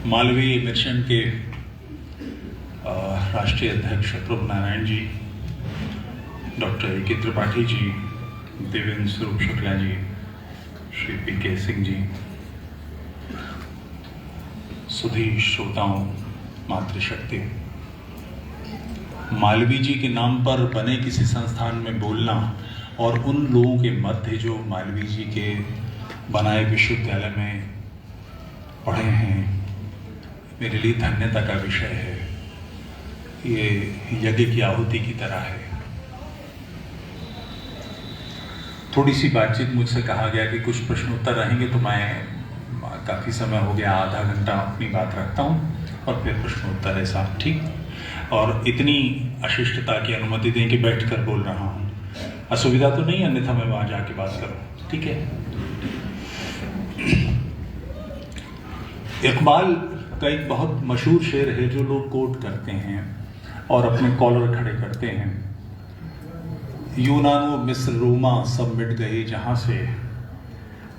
Malviya mission के राष्ट्रीय अध्यक्ष प्रभु नारायण जी, डॉक्टर ए.के. त्रिपाठी जी, देवेंद्र स्वरूप शुक्ला जी, श्री पी.के. सिंह जी, सुधी श्रोताओं, मातृशक्ति, मालवीय जी के नाम पर बने किसी संस्थान में बोलना और उन लोगों के मध्य जो मालवीय जी के बनाए विश्वविद्यालय में पढ़े हैं, मेरे लिए धन्यता का विषय है। ये यज्ञ की आहुति की तरह है। थोड़ी सी बातचीत, मुझसे कहा गया कि कुछ प्रश्न उत्तर रहेंगे, तो मैं काफ़ी समय हो गया, आधा घंटा अपनी बात रखता हूँ और फिर प्रश्न उत्तर है साहब, ठीक? और इतनी अशिष्टता की अनुमति दें कि बैठकर बोल रहा हूँ, असुविधा तो नहीं, अन्यथा मैं वहाँ जाके बात करूँ, ठीक है? इकबाल का एक बहुत मशहूर शेर है जो लोग कोट करते हैं और अपने कॉलर खड़े करते हैं। यूनानो मिस्र रोमा सब मिट गए जहां से,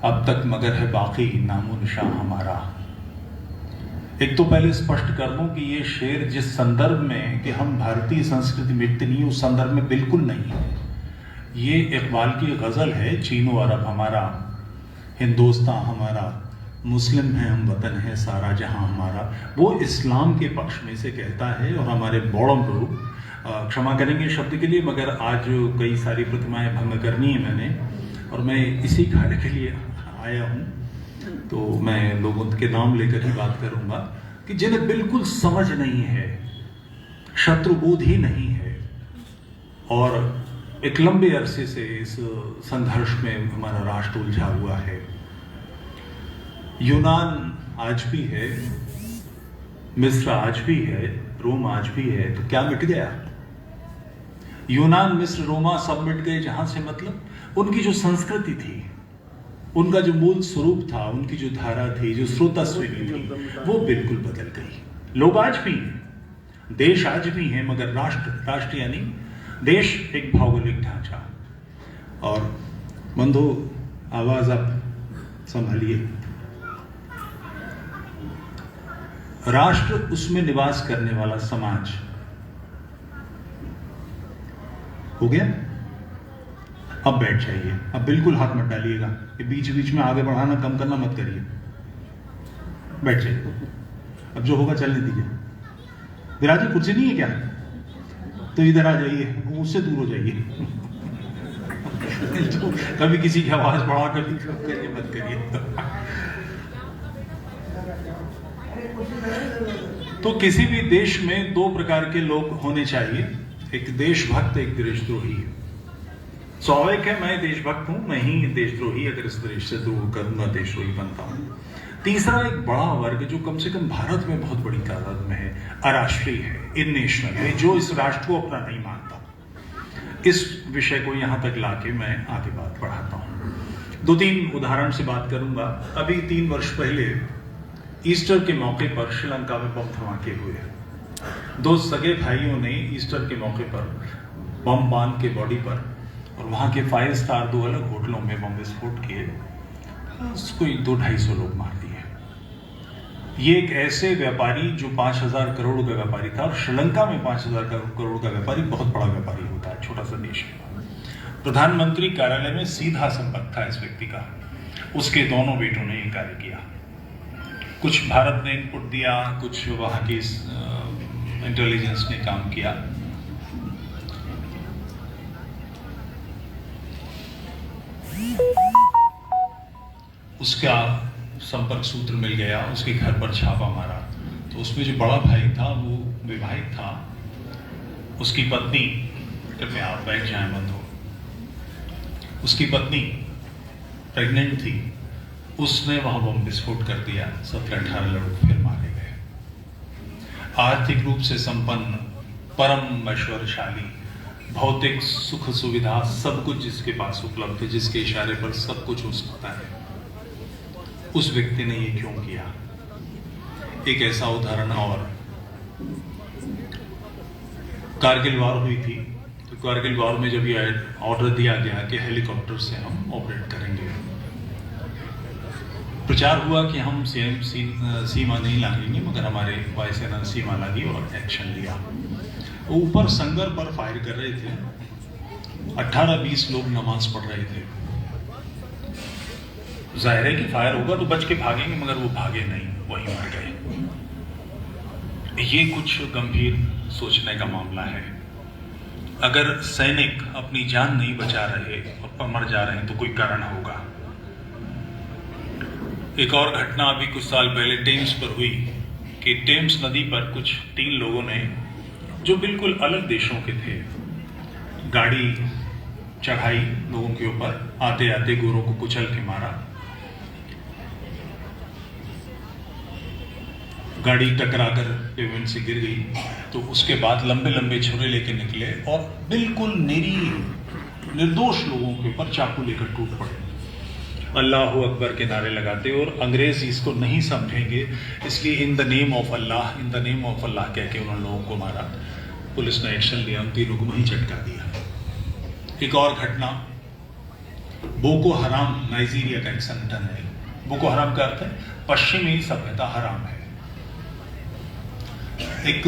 अब तक मगर है बाकी नामो निशान हमारा। एक तो पहले स्पष्ट कर दूं कि ये शेर जिस संदर्भ में कि हम भारतीय संस्कृति मिटती नहीं, उस संदर्भ में बिल्कुल नहीं है। ये इकबाल की गजल है, चीनो अरब हमारा, हिंदुस्तान हमारा, मुस्लिम है हम, वतन है सारा जहां हमारा। वो इस्लाम के पक्ष में से कहता है। और हमारे बौड़ों लोग, क्षमा करेंगे शब्द के लिए, मगर आज कई सारी प्रतिमाएं भंग करनी है मैंने, और मैं इसी कार्य के लिए आया हूं, तो मैं लोगों के नाम लेकर ही बात करूंगा कि जिन्हें बिल्कुल समझ नहीं है, शत्रुबोध ही नहीं है, और एक लंबे अरसे से इस संघर्ष में हमारा राष्ट्र उलझा हुआ है। यूनान आज भी है, मिस्र आज भी है, रोम आज भी है, तो क्या मिट गया? यूनान, मिस्र, रोमा सब मिट गए जहां से, मतलब उनकी जो संस्कृति थी, उनका जो मूल स्वरूप था, उनकी जो धारा थी, जो स्रोतस्विनी थी, वो बिल्कुल बदल गई। लोग आज भी हैं, देश आज भी हैं, मगर राष्ट्र यानी देश एक भौगोलिक ढांचा। और बंधु, आवाज आप संभालिए। राष्ट्र, उसमें निवास करने वाला समाज। हो गया? अब बैठ जाइए, अब बिल्कुल हाथ मत डालिएगा, ये बीच बीच में आगे बढ़ाना कम करना मत करिए। बैठ जाइए, अब जो होगा चलने दीजिए। विराजी, कुर्सी नहीं है क्या? तो इधर आ जाइए, उससे दूर हो जाइए। तो कभी किसी की आवाज बढ़ा कर मत करिए। तो किसी भी देश में दो प्रकार के लोग होने चाहिए, एक देशभक्त, एक देशद्रोही। स्वाभाविक है, मैं देशभक्त हूं, मैं ही देशद्रोही, अगर इस देश से द्रोह करूंगा देशद्रोही बनता हूं। तीसरा एक बड़ा वर्ग जो कम से कम भारत में बहुत बड़ी तादाद में है, अराष्ट्रीय है, इननेशनल है, जो इस राष्ट्र को अपना नहीं मानता। इस विषय को यहां तक लाके मैं आगे बात बढ़ाता हूं। 2-3 उदाहरण से बात करूंगा। अभी 3 वर्ष पहले ईस्टर के मौके पर श्रीलंका में बम धमाके हुए। 2 सगे भाइयों ने ईस्टर के मौके पर बम बांध के बॉडी पर और वहां के 5 स्टार 2 अलग होटलों में बम विस्फोट किए, कोई 200-250 लोग मार दिए। ये एक ऐसे व्यापारी जो 5,000 करोड़ का व्यापारी था, और श्रीलंका में 5,000 करोड़ का व्यापारी बहुत बड़ा व्यापारी होता है, छोटा सा देश है। प्रधानमंत्री कार्यालय में सीधा संपर्क था इस व्यक्ति का। उसके दोनों बेटों ने ये कार्य किया। कुछ भारत ने इनपुट दिया, कुछ वहां की इंटेलिजेंस ने काम किया। उसका संपर्क सूत्र मिल गया, उसके घर पर छापा मारा, तो उसमें जो बड़ा भाई था वो विवाहित था, उसकी पत्नी, कृपया आप बैठ जाएं बंधु, उसकी पत्नी प्रेग्नेंट थी, उसने वहां बम विस्फोट कर दिया, 17-18 लोग फिर मारे गए। आर्थिक रूप से संपन्न, परम ऐश्वर्यशाली, भौतिक सुख सुविधा सब कुछ जिसके पास उपलब्ध है, जिसके इशारे पर सब कुछ हो सकता है, उस व्यक्ति ने ये क्यों किया? एक ऐसा उदाहरण और, कारगिल वॉर हुई थी, तो कारगिल वॉर में जब ये ऑर्डर दिया गया कि हेलीकॉप्टर से हम ऑपरेट करेंगे, प्रचार हुआ कि हम सीमा नहीं लागेंगे, मगर हमारे वायुसेना सीमा लगी और एक्शन लिया। ऊपर संगर पर फायर कर रहे थे, 18-20 लोग नमाज पढ़ रहे थे। जाहिर है कि फायर होगा तो बच के भागेंगे, मगर वो भागे नहीं, वहीं मर गए। ये कुछ गंभीर सोचने का मामला है। अगर सैनिक अपनी जान नहीं बचा रहे और मर जा रहे हैं तो कोई कारण होगा। एक और घटना अभी कुछ साल पहले टेम्स पर हुई कि टेम्स नदी पर कुछ 3 लोगों ने, जो बिल्कुल अलग देशों के थे, गाड़ी चढ़ाई लोगों के ऊपर, आते आते गोरों को कुचल के मारा। गाड़ी टकराकर पेमेंट से गिर गई, तो उसके बाद लंबे लंबे छुरे लेके निकले और बिल्कुल निरीह निर्दोष लोगों के ऊपर चाकू लेकर टूट पड़े, अल्लाह अकबर के नारे लगाते। और अंग्रेज इसको नहीं समझेंगे, इसलिए in the name of Allah, in the name of Allah कह के उन्होंने लोगों को मारा। पुलिस ने एक्शन लिया, उन 3 को वहीं झटका दिया। एक और घटना, बोको हराम नाइजीरिया का एक संगठन है। बोको हराम का अर्थ है पश्चिमी सभ्यता हराम है। एक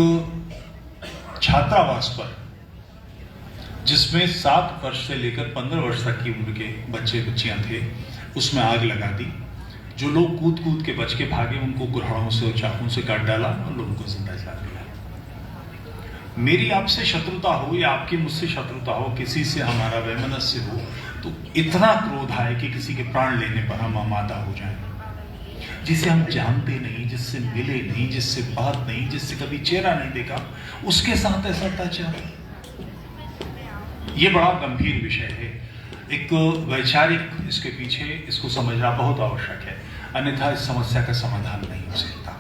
छात्रावास पर, जिसमें 7 वर्ष से लेकर 15 वर्ष तक की उम्र के बच्चे बच्चियां थे, उसमें आग लगा दी। जो लोग कूद कूद के बच के भागे, उनको कुल्हाड़ों से और चाकू से काट डाला और लोगों को जिंदा जला दिया। मेरी आपसे शत्रुता हो या आपकी मुझसे शत्रुता हो, किसी से हमारा वैमनस्य हो, तो इतना क्रोध आए कि किसी के प्राण लेने पर हम आमादा हो जाएं। जिसे हम जानते नहीं, जिससे मिले नहीं, जिससे बात नहीं, जिससे कभी चेहरा नहीं देखा, उसके साथ ऐसा अत्याचार। ये बड़ा गंभीर विषय है। एक वैचारिक इसके पीछे, इसको समझना बहुत आवश्यक है, अन्यथा इस समस्या का समाधान नहीं हो सकता।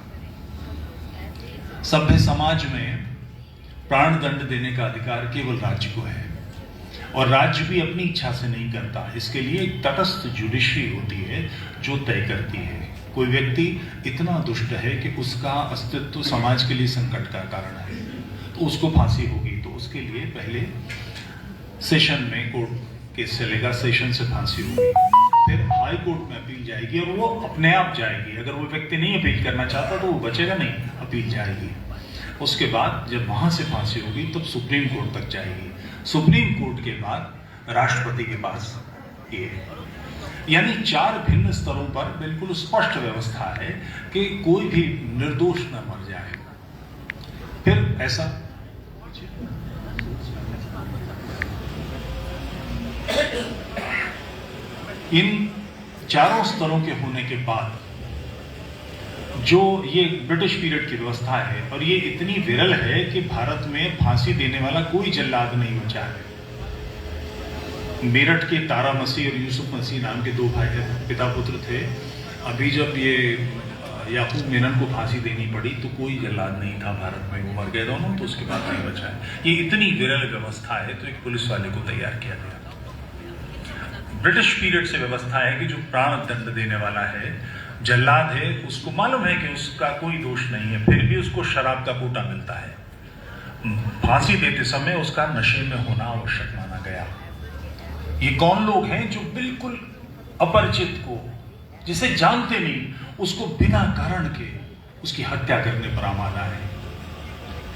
सभ्य समाज में प्राण दंड देने का अधिकार केवल राज्य को है, और राज्य भी अपनी इच्छा से नहीं करता। इसके लिए एक तटस्थ जुडिशरी होती है जो तय करती है। कोई व्यक्ति इतना दुष्ट है कि उसका अस्तित्व समाज के लिए संकट का कारण है, तो उसको फांसी होगी। तो उसके लिए पहले सेशन में कोर्ट केस चलेगा, सेशन से फांसी होगी, फिर हाई कोर्ट में अपील जाएगी, और वो अपने आप जाएगी। अगर वो व्यक्ति नहीं अपील करना चाहता तो वो बचेगा नहीं, अपील जाएगी। उसके बाद जब वहां से फांसी होगी तब सुप्रीम कोर्ट तक जाएगी। सुप्रीम कोर्ट के बाद राष्ट्रपति के पास। ये यानी 4 भिन्न स्तरों पर बिल्कुल स्पष्ट व्यवस्था है कि कोई भी निर्दोष न मर जाए। फिर ऐसा इन 4 स्तरों के होने के बाद जो ये ब्रिटिश पीरियड की व्यवस्था है, और ये इतनी विरल है कि भारत में फांसी देने वाला कोई जल्लाद नहीं बचा है। मेरठ के तारा मसीह और यूसुफ मसीह नाम के 2 भाई पिता पुत्र थे। अभी जब ये याकूब मेनन को फांसी देनी पड़ी तो कोई जल्लाद नहीं था भारत में, वो मर गए दोनों, तो उसके बाद नहीं बचा है। ये इतनी विरल व्यवस्था है, तो एक पुलिस वाले को तैयार किया गया। ब्रिटिश पीरियड से व्यवस्था है कि जो प्राण दंड देने वाला है, जल्लाद है, उसको मालूम है कि उसका कोई दोष नहीं है, फिर भी उसको शराब का कोटा मिलता है। फांसी देते समय उसका नशे में होना आवश्यक माना गया। ये कौन लोग हैं जो बिल्कुल अपरिचित को, जिसे जानते नहीं, उसको बिना कारण के उसकी हत्या करने पर आमादा है।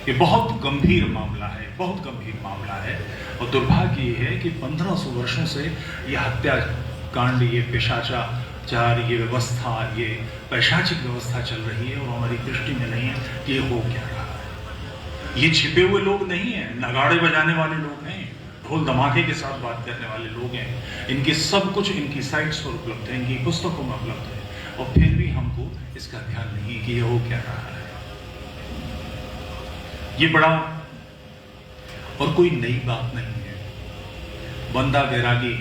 ये बहुत गंभीर मामला है, बहुत गंभीर मामला है। और दुर्भाग्य ये है कि 1500 वर्षों से ये हत्याकांड, ये पेशाचार, ये व्यवस्था, ये पैशाचिक व्यवस्था चल रही है, और हमारी दृष्टि में नहीं है कि ये हो क्या रहा है। ये छिपे हुए लोग नहीं हैं, नगाड़े बजाने वाले लोग हैं, ढोल धमाके के साथ बात करने वाले लोग हैं। इनके सब कुछ इनकी साइट्स पर उपलब्ध है, इनकी पुस्तकों में उपलब्ध है, और फिर भी हमको इसका ध्यान नहीं कि ये हो क्या रहा है। ये बड़ा और कोई नई बात नहीं है। बंदा बैरागी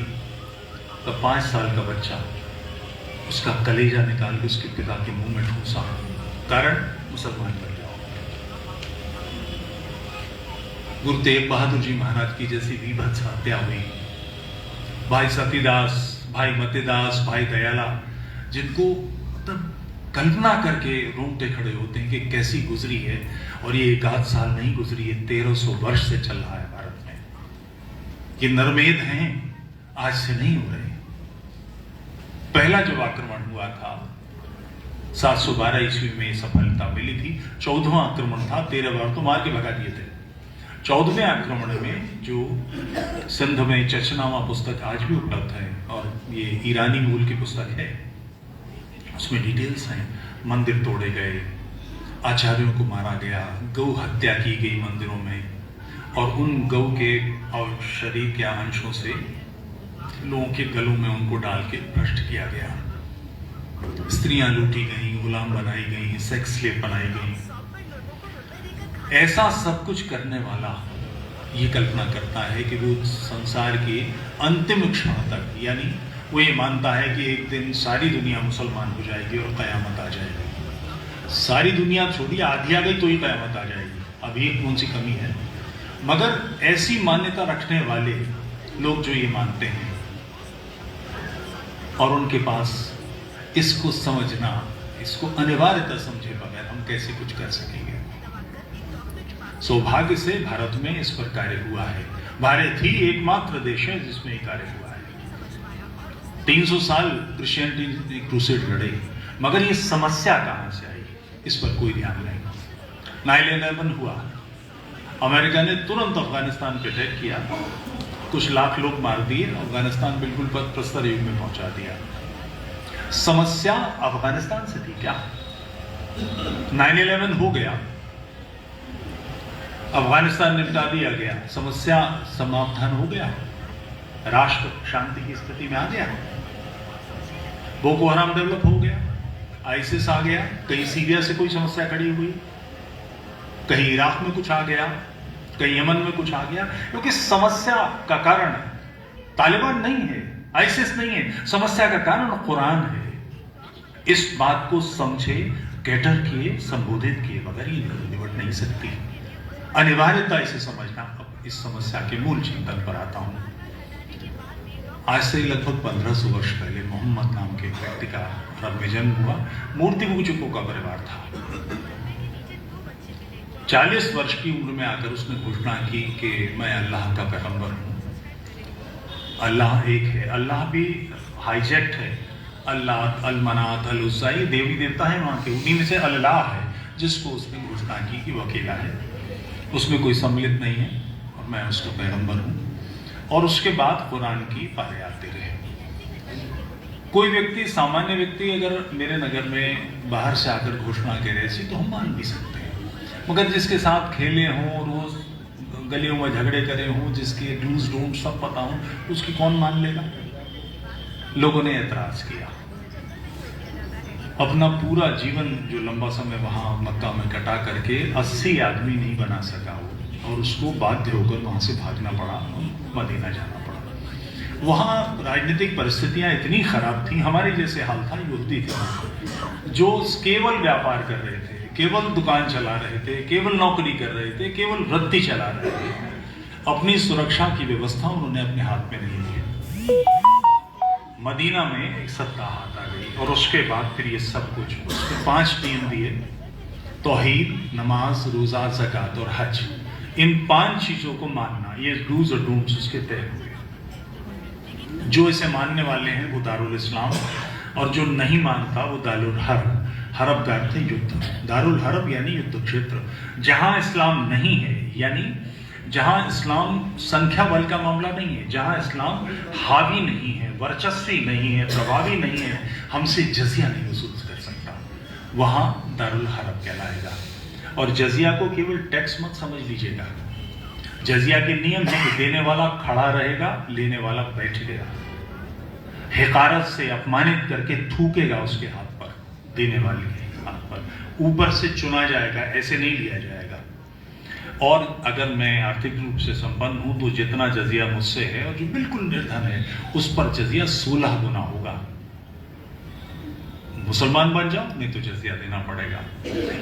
का 5 साल का बच्चा, उसका कलेजा निकाल के उसके पिता के मुंह में ठूसा, कारण मुसलमान बन जाओ। गुरु तेग बहादुर जी महाराज की जैसी वीभत्स हत्या हुई, भाई सतीदास, भाई मतीदास, भाई दयाला, जिनको तब कल्पना करके रोंगटे खड़े होते हैं कि कैसी गुजरी है। और ये 1 साल नहीं गुजरी है, 1300 वर्ष से चल रहा है भारत में। ये नरमेध हैं, आज से नहीं हो रहे। पहला जब आक्रमण हुआ था 712 ईस्वी में सफलता मिली थी। 14वां आक्रमण था, 13 बार तो मार के भगा दिए थे। 14वें आक्रमण में जो सिंध में चचनामा पुस्तक आज भी उपलब्ध है और ये ईरानी मूल की पुस्तक है, उसमें डिटेल्स हैं। मंदिर तोड़े गए, आचार्यों को मारा गया, गौ हत्या की गई मंदिरों में, और उन गौ के और शरीर के अंशों से लोगों के गलों में उनको डाल के भ्रष्ट किया गया। स्त्रियां लूटी गईं, गुलाम बनाई गईं, सेक्स स्लेव बनाई गईं। ऐसा सब कुछ करने वाला ये कल्पना करता है कि वो संसार के अंतिम क्षण तक, यानी वो ये मानता है कि एक दिन सारी दुनिया मुसलमान हो जाएगी और कयामत आ जाएगी। सारी दुनिया छोड़ी, आधी आ गई तो ही कयामत आ जाएगी। अभी एक कौन सी कमी है। मगर ऐसी मान्यता रखने वाले लोग जो ये मानते हैं और उनके पास इसको समझना, इसको अनिवार्यता समझे बगैर हम कैसे कुछ कर सकेंगे। सौभाग्य से भारत में इस पर कार्य हुआ है। भारत ही एकमात्र देश है जिसमें ये कार्य हुआ है। 300 साल क्रिश्चियनिटी क्रूसेड लड़े, मगर ये समस्या कहां से आई इस पर कोई ध्यान नहीं। 9/11 हुआ, अमेरिका ने तुरंत अफगानिस्तान पे अटैक किया, कुछ लाख लोग मार दिए, अफगानिस्तान बिल्कुल प्रस्तर युग में पहुंचा दिया। समस्या अफगानिस्तान से थी क्या? 9/11 हो गया, अफगानिस्तान निपटा दिया गया, समस्या समाधान हो गया, राष्ट्र शांति की स्थिति में आ गया। बोको हराम डेवलप हो गया, आईसिस आ गया, कहीं सीरिया से कोई समस्या खड़ी हुई, कहीं इराक में कुछ आ गया, कहीं यमन में कुछ आ गया। क्योंकि समस्या का कारण तालिबान नहीं है, आईसिस नहीं है, समस्या का कारण कुरान है। इस बात को समझे, कैटर किए, संबोधित किए बगैर ये निपट नहीं सकती। अनिवार्यता इसे समझना। अब इस समस्या के मूल चिंतन पर आता हूं। आज से लगभग 1500 वर्ष पहले मोहम्मद नाम के एक व्यक्ति का अरब में जन्म हुआ। मूर्ति पूजकों का परिवार था। 40 वर्ष की उम्र में आकर उसने घोषणा की कि मैं अल्लाह का पैगंबर हूं। अल्लाह एक है, अल्लाह भी हाईजैक्ट है। अल्लाह, अल-मनात, अल-उज़्ज़ा, ये देवी देवता है वहां के, उन्हीं में से अल्लाह है जिसको उसने घोषणा की कि वो अकेला है, उसमें कोई सम्मिलित नहीं है और मैं उसका पैगंबर हूं। और उसके बाद कुरान की पारे आते रहे। कोई व्यक्ति, सामान्य व्यक्ति अगर मेरे नगर में बाहर से आकर घोषणा करे ऐसी, तो हम मान भी सकते हैं। मगर जिसके साथ खेले हों, रोज गलियों में झगड़े करे हों, जिसके डूज डोंट सब पता हो, उसकी कौन मान लेगा? लोगों ने ऐतराज किया। अपना पूरा जीवन जो लंबा समय वहां मक्का में कटा करके 80 आदमी नहीं बना सका वो, और उसको बाध्य होकर वहां से भागना पड़ा, मदीना जाना पड़ा। वहां राजनीतिक परिस्थितियां इतनी खराब थी, हमारे जैसे हाल था। यहूदी थे जो केवल व्यापार कर रहे थे, केवल दुकान चला रहे थे, केवल नौकरी कर रहे थे, केवल रद्दी चला रहे थे। अपनी सुरक्षा की व्यवस्था उन्होंने अपने हाथ में नहीं ली। मदीना में एक सत्ता हाथ आ गई और उसके बाद फिर ये सब कुछ, उसके 5 नियम दिए: तौहीद, नमाज, रोजा, ज़कात और हज। इन 5 चीजों को मानना, ये डूज और डोंट्स उसके तय हुए। जो इसे मानने वाले हैं वो दारुल इस्लाम, और जो नहीं मानता वो दारुल हर्ब। हरब का अर्थ है युद्ध। दारुल हर्ब यानी युद्ध क्षेत्र। जहां इस्लाम नहीं है, यानी जहां इस्लाम संख्या बल का मामला नहीं है, जहां इस्लाम हावी नहीं है, वर्चस्वी नहीं है, प्रभावी नहीं है, हमसे जजिया नहीं वसूल कर सकता, वहां दारुल हर्ब कहलाएगा। और जजिया को केवल टैक्स मत समझ लीजिएगा। जजिया के नियम है कि देने वाला खड़ा रहेगा, लेने वाला बैठेगा, हिकारत से अपमानित करके थूकेगा उसके हाथ पर, देने वाले के हाथ पर, ऊपर से चुना जाएगा, ऐसे नहीं लिया जाएगा। और अगर मैं आर्थिक रूप से संपन्न हूं तो जितना जजिया मुझसे है, और जो बिल्कुल निर्धन है उस पर जजिया 16 गुना होगा। मुसलमान बन जाओ, नहीं तो जजिया देना पड़ेगा।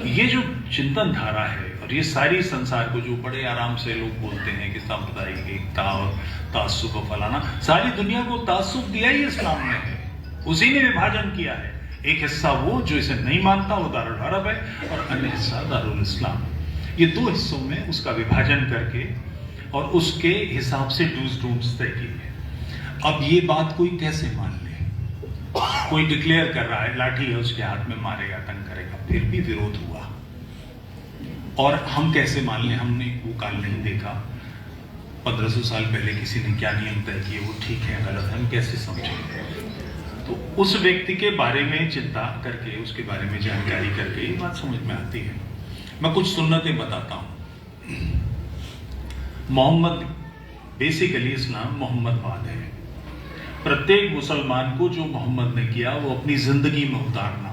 ये जो चिंतन धारा है, और ये सारी संसार को जो बड़े आराम से लोग बोलते हैं कि सांप्रदायिक एकता और तासुब और फलाना, सारी दुनिया को तासुब दिया ही इस्लाम ने है, उसी ने विभाजन किया है। एक हिस्सा वो जो इसे नहीं मानता वो दारुल हर्ब है, और अन्य हिस्सा दारुल इस्लाम। ये 2 हिस्सों में उसका विभाजन करके और उसके हिसाब से डूज डोंट्स तय किए हैं। अब ये बात कोई कैसे मान ले? कोई डिक्लेयर कर रहा है, लाठी है उसके हाथ में, मारेगा, तंग करेगा, फिर भी विरोध हुआ। और हम कैसे मान लें, हमने वो काल नहीं देखा। 1500 साल पहले किसी ने क्या नियम तय किए, वो ठीक है गलत है, हम कैसे समझेंगे? तो उस व्यक्ति के बारे में चिंता करके, उसके बारे में जानकारी करके ये बात समझ में आती है। मैं कुछ सुन्नतें बताता हूं। मोहम्मद, बेसिकली इस्लाम मोहम्मदवाद है। प्रत्येक मुसलमान को जो मोहम्मद ने किया वो अपनी जिंदगी में उतारना,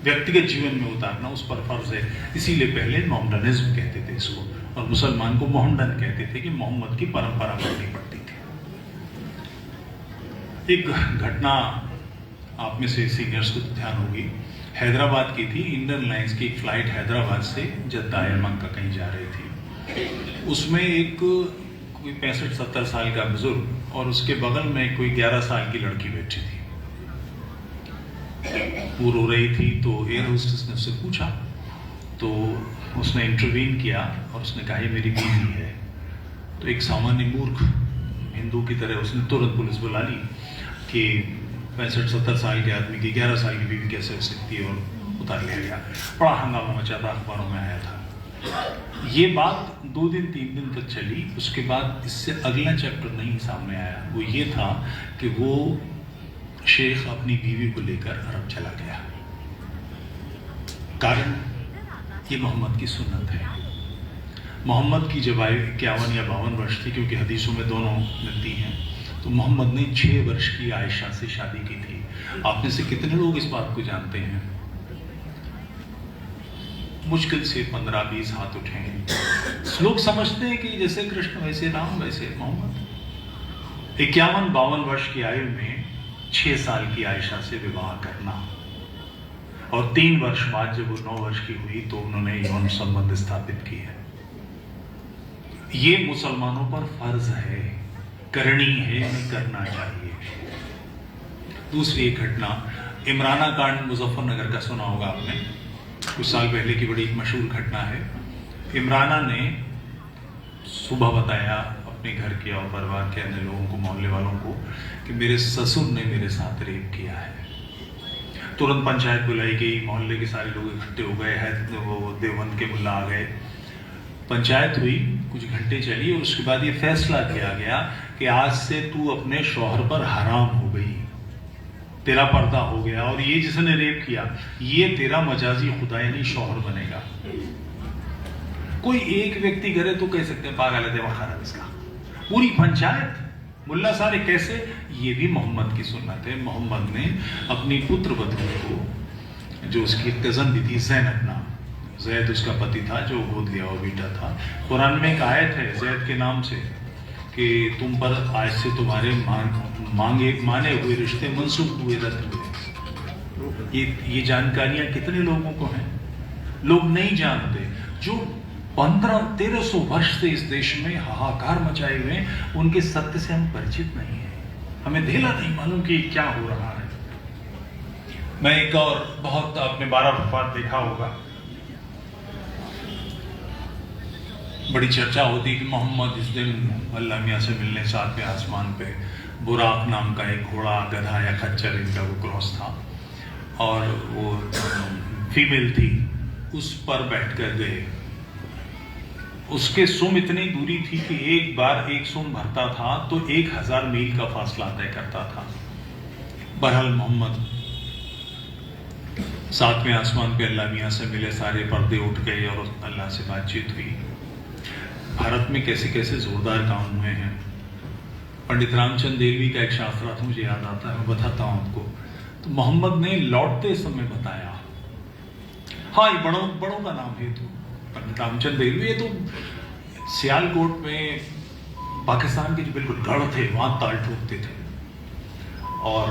व्यक्तिगत जीवन में उतारना उस पर फर्ज है। इसीलिए पहले मोहम्मडनिज्म कहते थे इसको, और मुसलमान को मोहम्मदन कहते थे कि मोहम्मद की परंपरा पढ़नी पड़ती थी। एक घटना आप में से सीनियर्स को ध्यान होगी, हैदराबाद की थी। इंडियन लाइंस की एक फ्लाइट हैदराबाद से जद्दा या मक्का कहीं जा रही थी। उसमें एक कोई 65-70 साल का बुजुर्ग और उसके बगल में कोई 11 साल की लड़की बैठी थी। वो रो रही थी, तो एयर होस्टेस ने उससे पूछा, तो उसने इंटरवीन किया और उसने कहा ये मेरी बीवी है। तो एक सामान्य मूर्ख हिंदू की तरह उसने तुरंत पुलिस बुला ली कि 65-70 साल के आदमी की 11 साल की बीवी कैसे हो सकती है, और उतार लिया गया। बड़ा हंगामा मचा था, अखबारों में आया था। ये बात 2 दिन 3 दिन तक चली। उसके बाद इससे अगला चैप्टर नहीं सामने आया। वो ये था कि वो शेख अपनी बीवी को लेकर अरब चला गया। कारण ये मोहम्मद की सुन्नत है। मोहम्मद की जब आयु 51 या 52 वर्ष थी, क्योंकि हदीसों में दोनों मिलती हैं, तो मोहम्मद ने 6 वर्ष की आयशा से शादी की थी। आप में से कितने लोग इस बात को जानते हैं? मुश्किल से 15-20 हाथ उठेंगे। लोग समझते हैं कि जैसे कृष्ण वैसे राम वैसे मोहम्मद। 51-52 वर्ष की आयु में 6 साल की आयशा से विवाह करना, और 3 वर्ष बाद जब वो 9 वर्ष की हुई तो उन्होंने यौन संबंध स्थापित किए। ये मुसलमानों पर फर्ज है, करनी है, करना चाहिए। दूसरी एक घटना, इमराना कांड मुजफ्फरनगर का सुना होगा आपने, कुछ साल पहले की बड़ी मशहूर घटना है। इमराना ने सुबह बताया अपने घर के और परिवार के अन्य लोगों को, मोहल्ले वालों को, कि मेरे ससुर ने मेरे साथ रेप किया है। तुरंत पंचायत बुलाई गई, मोहल्ले के सारे लोग इकट्ठे हो गए हैं, वो देवबंद के मुल्ला आ गए। पंचायत हुई, कुछ घंटे चली, और उसके बाद ये फैसला किया गया कि आज से तू अपने शौहर पर हराम हो गई, तेरा पर्दा हो गया, और ये जिसने रेप किया ये तेरा मजाजी खुदा यानी शौहर बनेगा। कोई एक व्यक्ति करे तो कह सकते हैं पागल है, दिमाग खराब इसका। पूरी पंचायत, मुल्ला सारे कैसे? ये भी मोहम्मद की सुन्नत है। मोहम्मद ने अपनी पुत्र वधू को, जो उसकी कजन भी थी, जैनब नाम, जैद उसका पति था जो गोद लिया हुआ बेटा था। कुरान में एक आयत है जैद के नाम से कि तुम पर आज से तुम्हारे माने हुए रिश्ते मंसूख हुए, रद्द हुए। ये जानकारियां कितने लोगों को हैं? लोग नहीं जानते। जो 1500-1300 वर्ष से इस देश में हाहाकार मचाए हुए हैं, उनके सत्य से हम परिचित नहीं है। हमें धेला नहीं मालूम कि क्या हो रहा है। मैं एक और बहुत, आपने 12 वफात देखा होगा, बड़ी चर्चा होती कि मोहम्मद इस दिन अल्लाह मियाँ से मिलने 7वें आसमान पे, बुराक नाम का एक घोड़ा, गधा या खच्चर, इनका वो क्रॉस था, और वो फीमेल थी, उस पर बैठकर गए। उसके सुम इतनी दूरी थी कि एक बार एक सुम भरता था तो 1000 मील का फासला तय करता था। बहरहाल मोहम्मद 7वें आसमान पे अल्लाह मियाँ से मिले, सारे पर्दे उठ गए और अल्लाह से बातचीत हुई। भारत में कैसे कैसे जोरदार काम हुए हैं। पंडित रामचंद्र देलवी का एक शास्त्रार्थ मुझे याद आता है, मैं बताता हूं आपको। तो मोहम्मद ने लौटते समय बताया, हाँ ये बड़ों का नाम है, तो पंडित रामचंद्र देलवी, ये तो सियालकोट में पाकिस्तान के जो बिल्कुल गढ़ थे वहां ताल ठोकते थे, और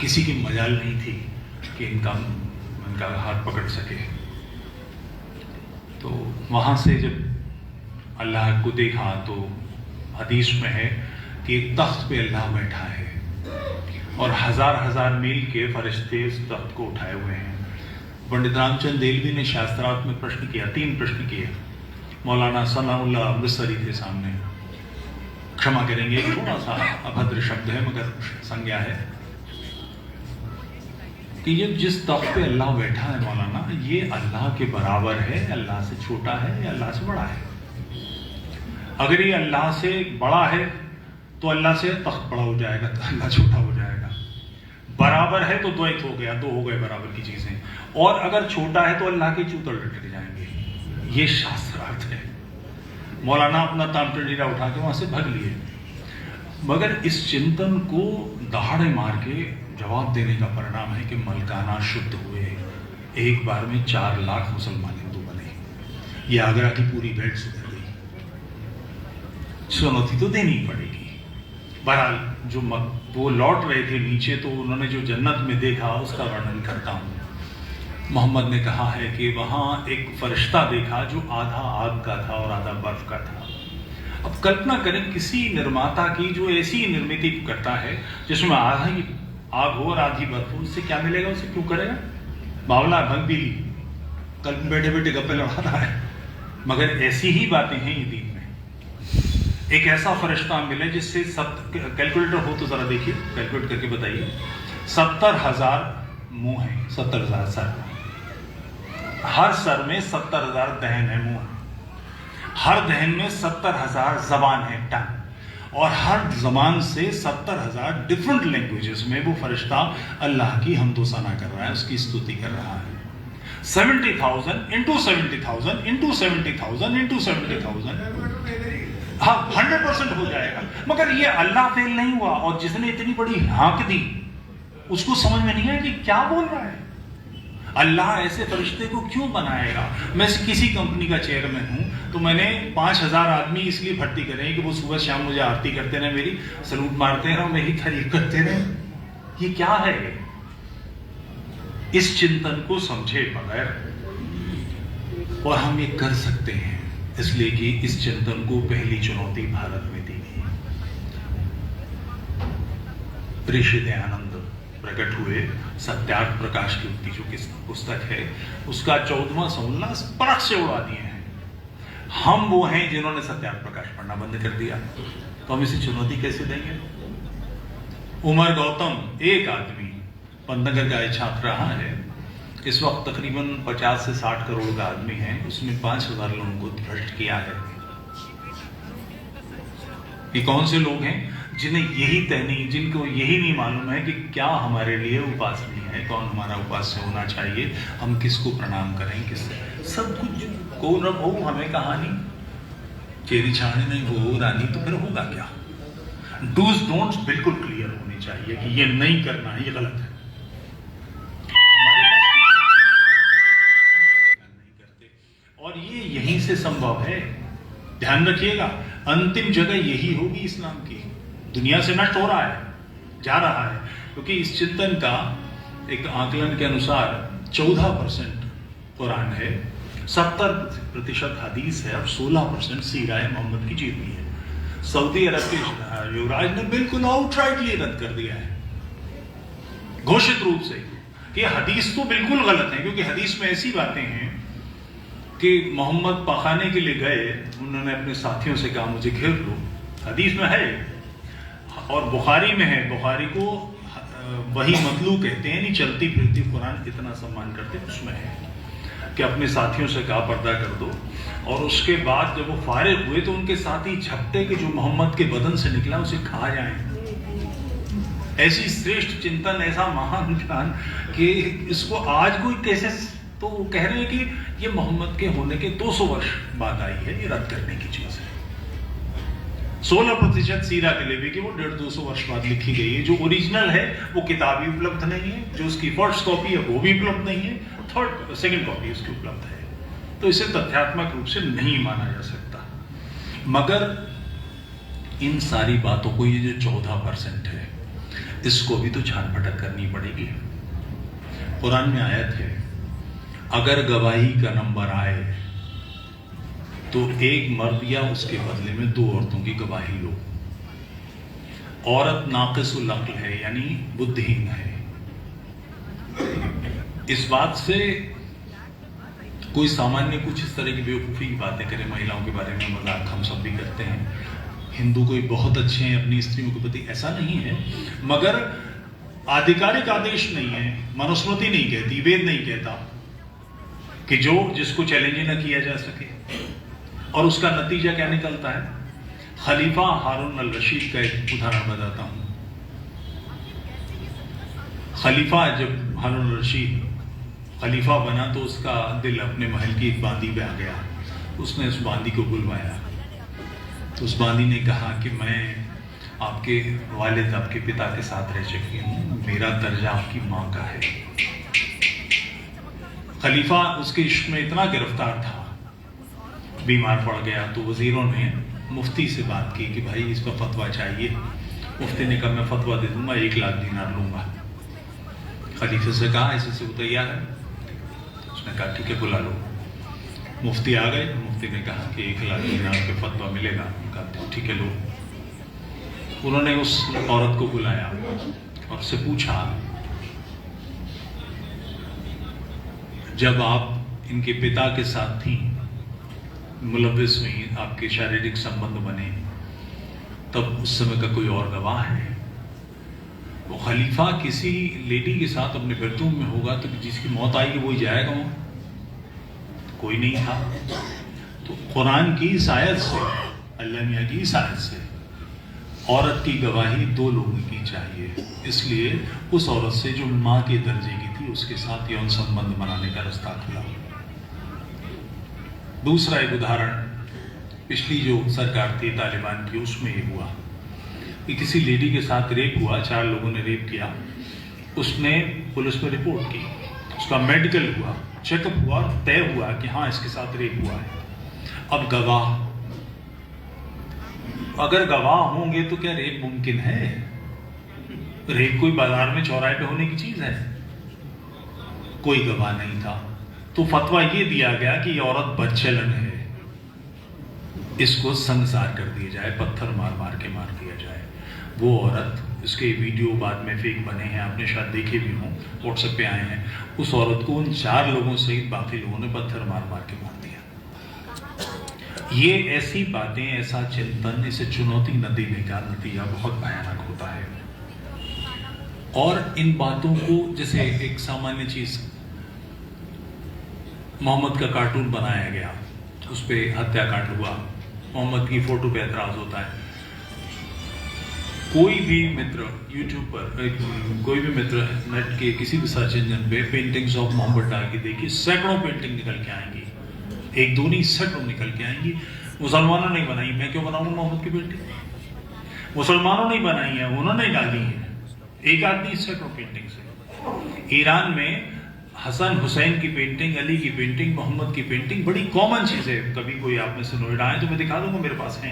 किसी की मजाल नहीं थी कि इनका हाथ पकड़ सके। तो वहां से जब अल्लाह को देखा तो हदीस में है कि एक तख्त पे अल्लाह बैठा है और 1000 मील के फरिश्ते उस तख्त को उठाए हुए हैं। पंडित रामचंद्र देलवी ने शास्त्रार्थ में प्रश्न किया, 3 प्रश्न किए। मौलाना सनाउल्लाह अमृतसरी थे सामने, क्षमा करेंगे थोड़ा सा अभद्र शब्द है मगर संज्ञा है। कि ये जिस तख्त पे अल्लाह बैठा है मौलाना, ये अल्लाह के बराबर है, अल्लाह से छोटा है या अल्लाह से बड़ा है? अगर ये अल्लाह से बड़ा है तो अल्लाह से तख्त बड़ा हो जाएगा, तो अल्लाह छोटा हो जाएगा। बराबर है तो द्वैत हो गया, दो हो गए बराबर की चीजें। और अगर छोटा है तो अल्लाह के चूतर लटक जाएंगे। ये शास्त्रार्थ है। मौलाना अपना तामटंडीरा उठा के वहां से भाग लिए, मगर इस चिंतन को दहाड़े मार के जवाब देने का परिणाम है कि मलकाना शुद्ध हुए, एक बार में 4 लाख मुसलमान हिंदू बने। ये आगरा की पूरी बेल्ट सुधर गई। चुनौती तो देनी पड़ेगी। बहरहाल जो वो लौट रहे थे नीचे, तो उन्होंने जो जन्नत में देखा उसका वर्णन करता हूं। मोहम्मद ने कहा है कि वहां एक फरिश्ता देखा जो आधा आग का था और आधा बर्फ का था। अब कल्पना करें किसी निर्माता की जो ऐसी निर्मित करता है जिसमें आधा ही आग हो और आधी बर्फ हो, उससे क्या मिलेगा? उसे क्यों करेगा? बावला भंग भी ली, कल बैठे बैठे गप्पे लड़ा रहा है। मगर ऐसी ही बातें हैं ये दीन में। एक ऐसा फरिश्ता मिले जिससे कैलकुलेटर हो तो जरा देखिए, कैलकुलेट करके बताइए। 70,000 मुंह है, 70,000 सर, हर सर में 70,000 दहन है, मुंह, हर दहन में 70,000 जबान है, टंग, और हर जबान से 70,000 डिफरेंट लैंग्वेजेस में वो फरिश्ता अल्लाह की हमदो सना कर रहा है, उसकी स्तुति कर रहा है। 70,000 इंटू 70,000 इंटू 70,000 इंटू 70,000, हाँ 100% हो जाएगा। मगर ये अल्लाह फेल नहीं हुआ, और जिसने इतनी बड़ी हाँक दी उसको समझ में नहीं आया कि क्या बोल रहा है। अल्लाह ऐसे फरिश्ते को क्यों बनाएगा? मैं किसी कंपनी का चेयरमैन हूं तो मैंने 5,000 आदमी इसलिए भर्ती करे कि वो सुबह शाम मुझे आरती करते रहे, मेरी सलूट मारते रहे और मेरी तारीफ करते रहे। ये क्या है? इस चिंतन को समझे बगैर, और हम ये कर सकते हैं इसलिए कि इस चिंतन को पहली चुनौती भारत में दी गई। ऋषि दयानंद प्रकट हुए, सत्यार्थ प्रकाश की उक्ति जो पुस्तक है उसका 14वां संवलना परख से उड़ा दिए हैं। हम वो हैं जिन्होंने सत्यार्थ प्रकाश पढ़ना बंद कर दिया, तो हम इसे चुनौती कैसे देंगे? उमर गौतम एक आदमी पंतनगर का छात्र रहा है, इस वक्त तकरीबन 50 से 60 करोड़ का आदमी है, उसमें 5,000 लोगों को भ्रष्ट किया है। ये कौन से लोग हैं जिन्हें यही तय नहीं, जिनको यही नहीं मालूम है कि क्या हमारे लिए उपासनीय है, कौन हमारा उपास्य होना चाहिए, हम किसको प्रणाम करें, किससे सब कुछ। को न हो हमें कहानी, चेरी छाने नहीं हो रानी, तो फिर होगा क्या? डूज डोंट्स बिल्कुल क्लियर होने चाहिए कि ये नहीं करना है, ये गलत है। और ये यहीं से संभव है। ध्यान रखिएगा, अंतिम जगह यही होगी इस्लाम की। दुनिया से नष्ट हो रहा है, जा रहा है, क्योंकि इस चिंतन का एक आकलन के अनुसार 14% कुरान है, 70% हदीस है और 16% सीरा मोहम्मद की जीवनी है। सऊदी अरब के युवराज ने बिल्कुल आउटराइटली रद्द कर दिया है, घोषित रूप से, कि हदीस तो बिल्कुल गलत है, क्योंकि हदीस में ऐसी बातें हैं कि मोहम्मद पखाने के लिए गए, उन्होंने अपने साथियों से कहा मुझे घेर लो, हदीस में है, और बुखारी में है। बुखारी को वही मतलू कहते हैं, नहीं चलती फिरती कुरान इतना सम्मान करते, उसमें है कि अपने साथियों से कहा पर्दा कर दो। और उसके बाद जब वो फारिग हुए तो उनके साथी झपटे के जो मोहम्मद के बदन से निकला उसे खा जाए। ऐसी श्रेष्ठ चिंतन, ऐसा महान ज्ञान कि इसको आज कोई कैसे, तो वो कह रहे हैं कि ये मोहम्मद के होने के 200 वर्ष बाद आई है, ये रद्द करने की चीज है। 16% सीरा के लिए भी कि वो 150-200 वर्ष बाद लिखी गई है। जो ओरिजिनल है वो किताब ही उपलब्ध नहीं है, जो उसकी फर्स्ट कॉपी है वो भी उपलब्ध नहीं है, सेकंड कॉपी उसकी उपलब्ध है। तो इसे तथ्यात्मक रूप से नहीं माना जा सकता। मगर इन सारी बातों को, ये जो 14% है, इसको भी तो छान पटक करनी पड़ेगी। कुरान में आयत है, अगर गवाही का नंबर आए तो एक मर्द या उसके बदले में 2 औरतों की गवाही लो। औरत नाक़िसुल अक्ल है, यानी बुद्धिहीन है। इस बात से कोई सामान्य कुछ इस तरह की बेवकूफ़ी की बातें करे, महिलाओं के बारे में मजाक हम सब भी करते हैं, हिंदू कोई बहुत अच्छे हैं अपनी स्त्रियों के प्रति, ऐसा नहीं है। मगर आधिकारिक आदेश नहीं है, मनुस्मृति नहीं कहती, वेद नहीं कहता कि जो जिसको चैलेंज न किया जा सके। और उसका नतीजा क्या निकलता है? खलीफा हारून अल रशीद का एक उदाहरण बताता हूं। खलीफा जब हारून अल रशीद खलीफा बना तो उसका दिल अपने महल की एक बांदी पे आ गया। उसने उस बांदी को बुलवाया तो उस बांदी ने कहा कि मैं आपके वालिद, आपके पिता के साथ रह चुकी हूं, मेरा दर्जा आपकी मां का है। खलीफा उसके इश्क में इतना गिरफ्तार था, बीमार पड़ गया तो वजीरों ने मुफ्ती से बात की कि भाई इसका फतवा चाहिए। मुफ्ती ने कहा मैं फतवा दे दूंगा, 1 लाख दीनार लूंगा। खलीफे से कहा ऐसे से वो तैयार है। उसने कहा ठीक है बुला लो। मुफ्ती आ गए। मुफ्ती ने कहा कि 1 लाख दीनार पे फतवा मिलेगा। कहा ठीक है लो। उन्होंने उस औरत को बुलाया और उससे पूछा जब आप इनके पिता के साथ थी, मुलव्विस हुई, आपके शारीरिक संबंध बने, तब उस समय का कोई और गवाह है? वो खलीफा किसी लेडी के साथ अपने बेडरूम में होगा तो जिसकी मौत आएगी वही जाएगा वहां? कोई नहीं था। तो कुरान की इस आयत से, अल्लाह मियां की इस आयत से औरत की गवाही 2 लोगों की चाहिए। इसलिए उस औरत से जो मां के दर्जे की थी उसके साथ यौन संबंध बनाने का रास्ता खुला। दूसरा एक उदाहरण, पिछली जो सरकार थी तालिबान की, उसमें ये हुआ कि किसी लेडी के साथ रेप हुआ, 4 लोगों ने रेप किया। उसने पुलिस में रिपोर्ट की, उसका मेडिकल हुआ, चेकअप हुआ, तय हुआ कि हाँ इसके साथ रेप हुआ है। अब गवाह, अगर गवाह होंगे तो क्या रेप मुमकिन है? रेप कोई बाजार में चौराहे पे होने की चीज है? कोई गवाह नहीं था तो फतवा ये दिया गया कि ये औरत बदचलन है, इसको संसार कर दिया जाए, पत्थर मार मार के मार दिया जाए। वो औरत, इसके वीडियो बाद में फेक बने हैं, आपने शायद देखे भी हों, व्हाट्सएप पे आए हैं। उस औरत को उन 4 लोगों सहित बाकी लोगों ने पत्थर मार मार के मार दिया। ये ऐसी बातें, ऐसा चिंतन, इसे चुनौती न देने का नतीजा बहुत भयानक होता है। और इन बातों को, जैसे एक सामान्य चीज, मोहम्मद का कार्टून बनाया गया, उस पर हत्याकांड हुआ, मोहम्मद की फोटो पे ऐतराज होता है। कोई भी मित्र यूट्यूब पर, कोई भी मित्र नेट के किसी भी सर्च इंजन पे पेंटिंग्स ऑफ मोहम्मद डाल के देखिए, सैकड़ों पेंटिंग निकल के आएंगी। 1-2 नहीं, सैकड़ों निकल के आएंगी। मुसलमानों ने बनाई, मैं क्यों बनाऊंगा मोहम्मद की पेंटिंग? मुसलमानों ने बनाई है, उन्होंने डाली है। एक आदमी सैकड़ों पेंटिंग से। ईरान में हसन हुसैन की पेंटिंग, अली की पेंटिंग, मोहम्मद की पेंटिंग बड़ी कॉमन चीज है। कभी कोई आप में से नोएडा आए तो मैं दिखा दूंगा, मेरे पास है,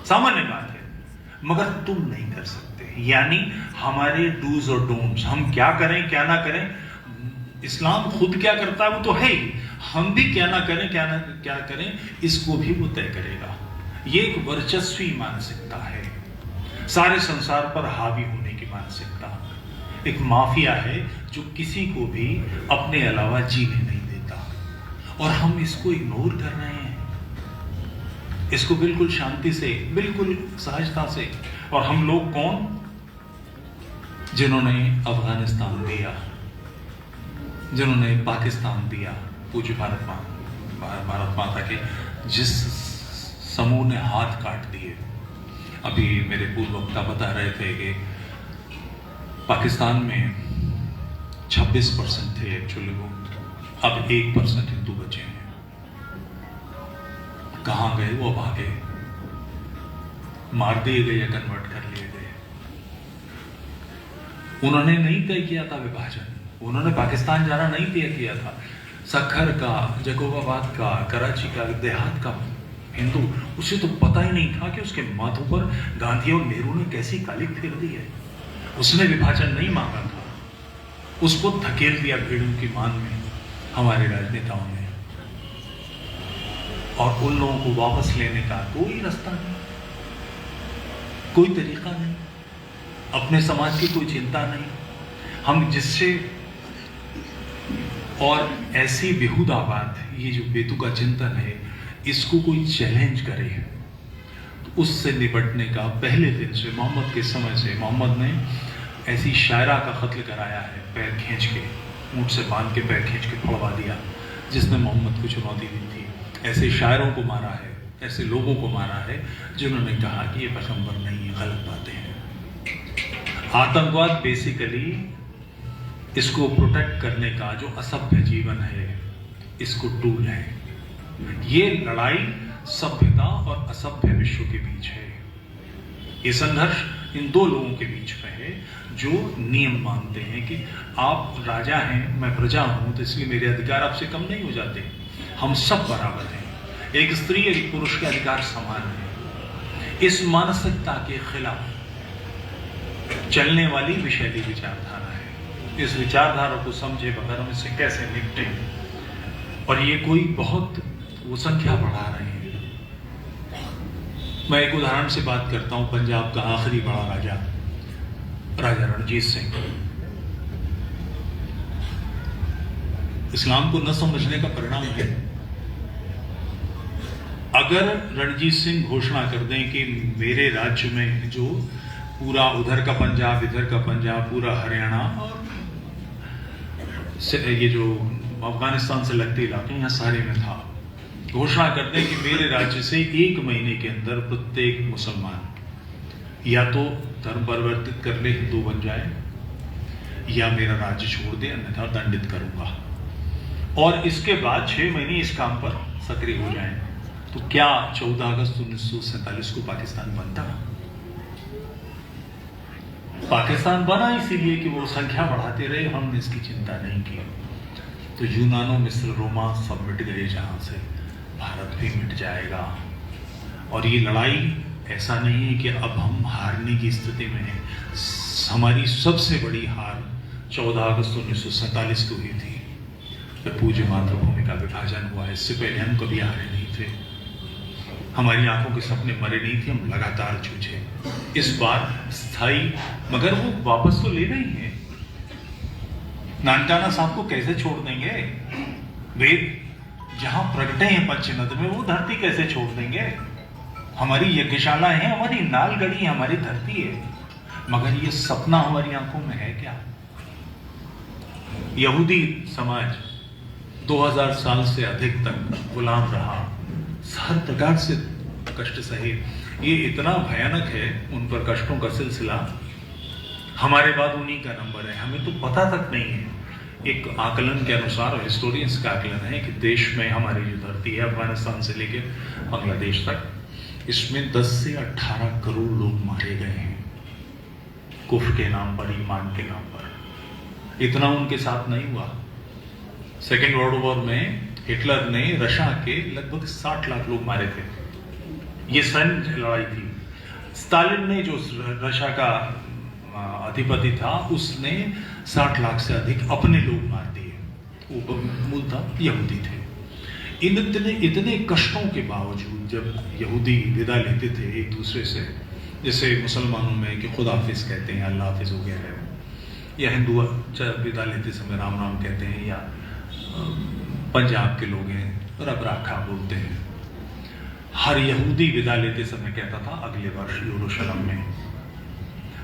सामान्य बात है। मगर तुम नहीं कर सकते। यानी हमारे डूज और डोंट्स, हम क्या करें क्या ना करें, इस्लाम खुद क्या करता है वो तो है ही, हम भी क्या ना करें क्या करें, इसको भी वो तय करेगा। ये एक वर्चस्वी मानसिकता है, सारे संसार पर हावी होने की मानसिकता। एक माफिया है जो किसी को भी अपने अलावा जीने नहीं देता, और हम इसको इग्नोर कर रहे हैं, इसको बिल्कुल शांति से, बिल्कुल सहजता से। और हम लोग कौन? जिन्होंने अफगानिस्तान दिया, जिन्होंने पाकिस्तान दिया, पूज्य भारत माता के जिस समूह ने हाथ काट दिए। अभी मेरे पूर्व वक्ता बता रहे थे कि पाकिस्तान में 26% थे एक्चुअली वो, अब 1% हिंदू बचे हैं। कहां गए वो? अब आगे मार दिए गए या कन्वर्ट कर लिए गए। उन्होंने नहीं तय किया था विभाजन, उन्होंने पाकिस्तान जाना नहीं तय किया था। सखर का, जकोबाबाद का, कराची का, देहात का हिंदू, उसे तो पता ही नहीं था कि उसके माथों पर गांधी और नेहरू ने कैसी कालिक फेर दी है। उसने विभाजन नहीं मांगा था, उसको धकेल दिया भेड़ों की मान में हमारे राजनेताओं ने। और उन लोगों को वापस लेने का कोई रास्ता नहीं, कोई तरीका नहीं, अपने समाज की कोई चिंता नहीं। हम जिससे, और ऐसी बेहुदा बात, ये जो बेतुका चिंतन है, इसको कोई चैलेंज करे तो उससे निपटने का पहले दिन से, मोहम्मद के समय से, मोहम्मद ने ऐसी शायरा का कत्ल कराया है, पैर खींच के, ऊँट से बांध के पैर खींच के फड़वा दिया, जिसने मोहम्मद को चुनौती दी थी। ऐसे शायरों को मारा है, ऐसे लोगों को मारा है जिन्होंने कहा कि ये पैगंबर नहीं है, गलत बातें हैं। आतंकवाद बेसिकली इसको प्रोटेक्ट करने का जो असभ्य जीवन है, इसको टूल है। ये लड़ाई सभ्यता और असभ्य विश्व के बीच है। ये संघर्ष इन दो लोगों के बीच में है जो नियम मानते हैं कि आप राजा हैं, मैं प्रजा हूं, तो इसलिए मेरे अधिकार आपसे कम नहीं हो जाते, हम सब बराबर हैं, एक स्त्री एक पुरुष के अधिकार समान है। इस मानसिकता के खिलाफ चलने वाली विषैली विचारधारा है। इस विचारधारा को समझे बगैर हम इससे कैसे निपटे, और ये कोई बहुत वो संख्या बढ़ा रहे हैं। मैं एक उदाहरण से बात करता हूं। पंजाब का आखिरी बड़ा राजा, राजा रणजीत सिंह, इस्लाम को न समझने का परिणाम है। अगर रणजीत सिंह घोषणा कर दें कि मेरे राज्य में जो पूरा उधर का पंजाब, इधर का पंजाब, पूरा हरियाणा और ये जो अफगानिस्तान से लगते इलाके यहाँ सारे में था, घोषणा कर दें कि मेरे राज्य से 1 महीने के अंदर प्रत्येक मुसलमान या तो धर्म परिवर्तित कर ले, हिंदू बन जाए, या मेरा राज्य छोड़ दे, अन्यथा दंडित करूंगा, और इसके बाद 6 महीने इस काम पर सक्रिय हो जाएं, तो क्या 14 अगस्त 1947 को पाकिस्तान बनता? पाकिस्तान बना इसीलिए कि वो संख्या बढ़ाते रहे, हमने इसकी चिंता नहीं की। तो यूनानो, मिस्र, रोमा सब मिट गए, जहां से भारत भी मिट जाएगा। और ये लड़ाई ऐसा नहीं है कि अब हम हारने की स्थिति में हैं। हमारी सबसे बड़ी हार 14 अगस्त 1947 को हुई थी, जब पूज्य मातृभूमि का विभाजन हुआ। इससे पहले हम कभी हारे नहीं थे, हमारी आंखों के सपने मरे नहीं थे, हम लगातार जूझे। इस बार स्थायी, मगर वो वापस तो ले रही है। नानकाना साहब को कैसे छोड़ देंगे? वेद जहां प्रगटे हैं पंचनद में, वो धरती कैसे छोड़ देंगे? हमारी यज्ञशाला है, हमारी नालगढ़ी, हमारी धरती है, मगर ये सपना हमारी आंखों में है क्या? यहूदी समाज 2000 साल से अधिक तक गुलाम रहा, हर प्रकार से कष्ट सहे। ये इतना भयानक है उन पर कष्टों का सिलसिला, हमारे बाद उन्हीं का नंबर है, हमें तो पता तक नहीं है। एक आकलन के अनुसार, हिस्टोरियंस का आकलन है कि देश में हमारी जो धरती है, अफगानिस्तान से लेकर बांग्लादेश तक, इसमें 10 से 18 करोड़ लोग मारे गए हैं, कुफ्र के नाम पर, ईमान के नाम पर। इतना उनके साथ नहीं हुआ। सेकेंड वर्ल्ड वॉर में हिटलर ने रशिया के लगभग 60 लाख लोग मारे थे, ये सैन्य लड़ाई थी। स्टालिन ने, जो रशिया का अधिपति था, उसने 60 लाख से अधिक अपने लोग मार दिए, वो मूलतः यहूदी थे। इतने कष्टों के बावजूद जब यहूदी विदा लेते थे एक दूसरे से, जैसे मुसलमानों में कि खुदा हाफिज कहते हैं, अल्लाह हाफिज हो गया है, या हिंदू विदा लेते समय राम राम कहते हैं, या पंजाब के लोग हैं रब राखा बोलते हैं। हर यहूदी विदा लेते समय कहता था अगले वर्ष यरूशलेम में।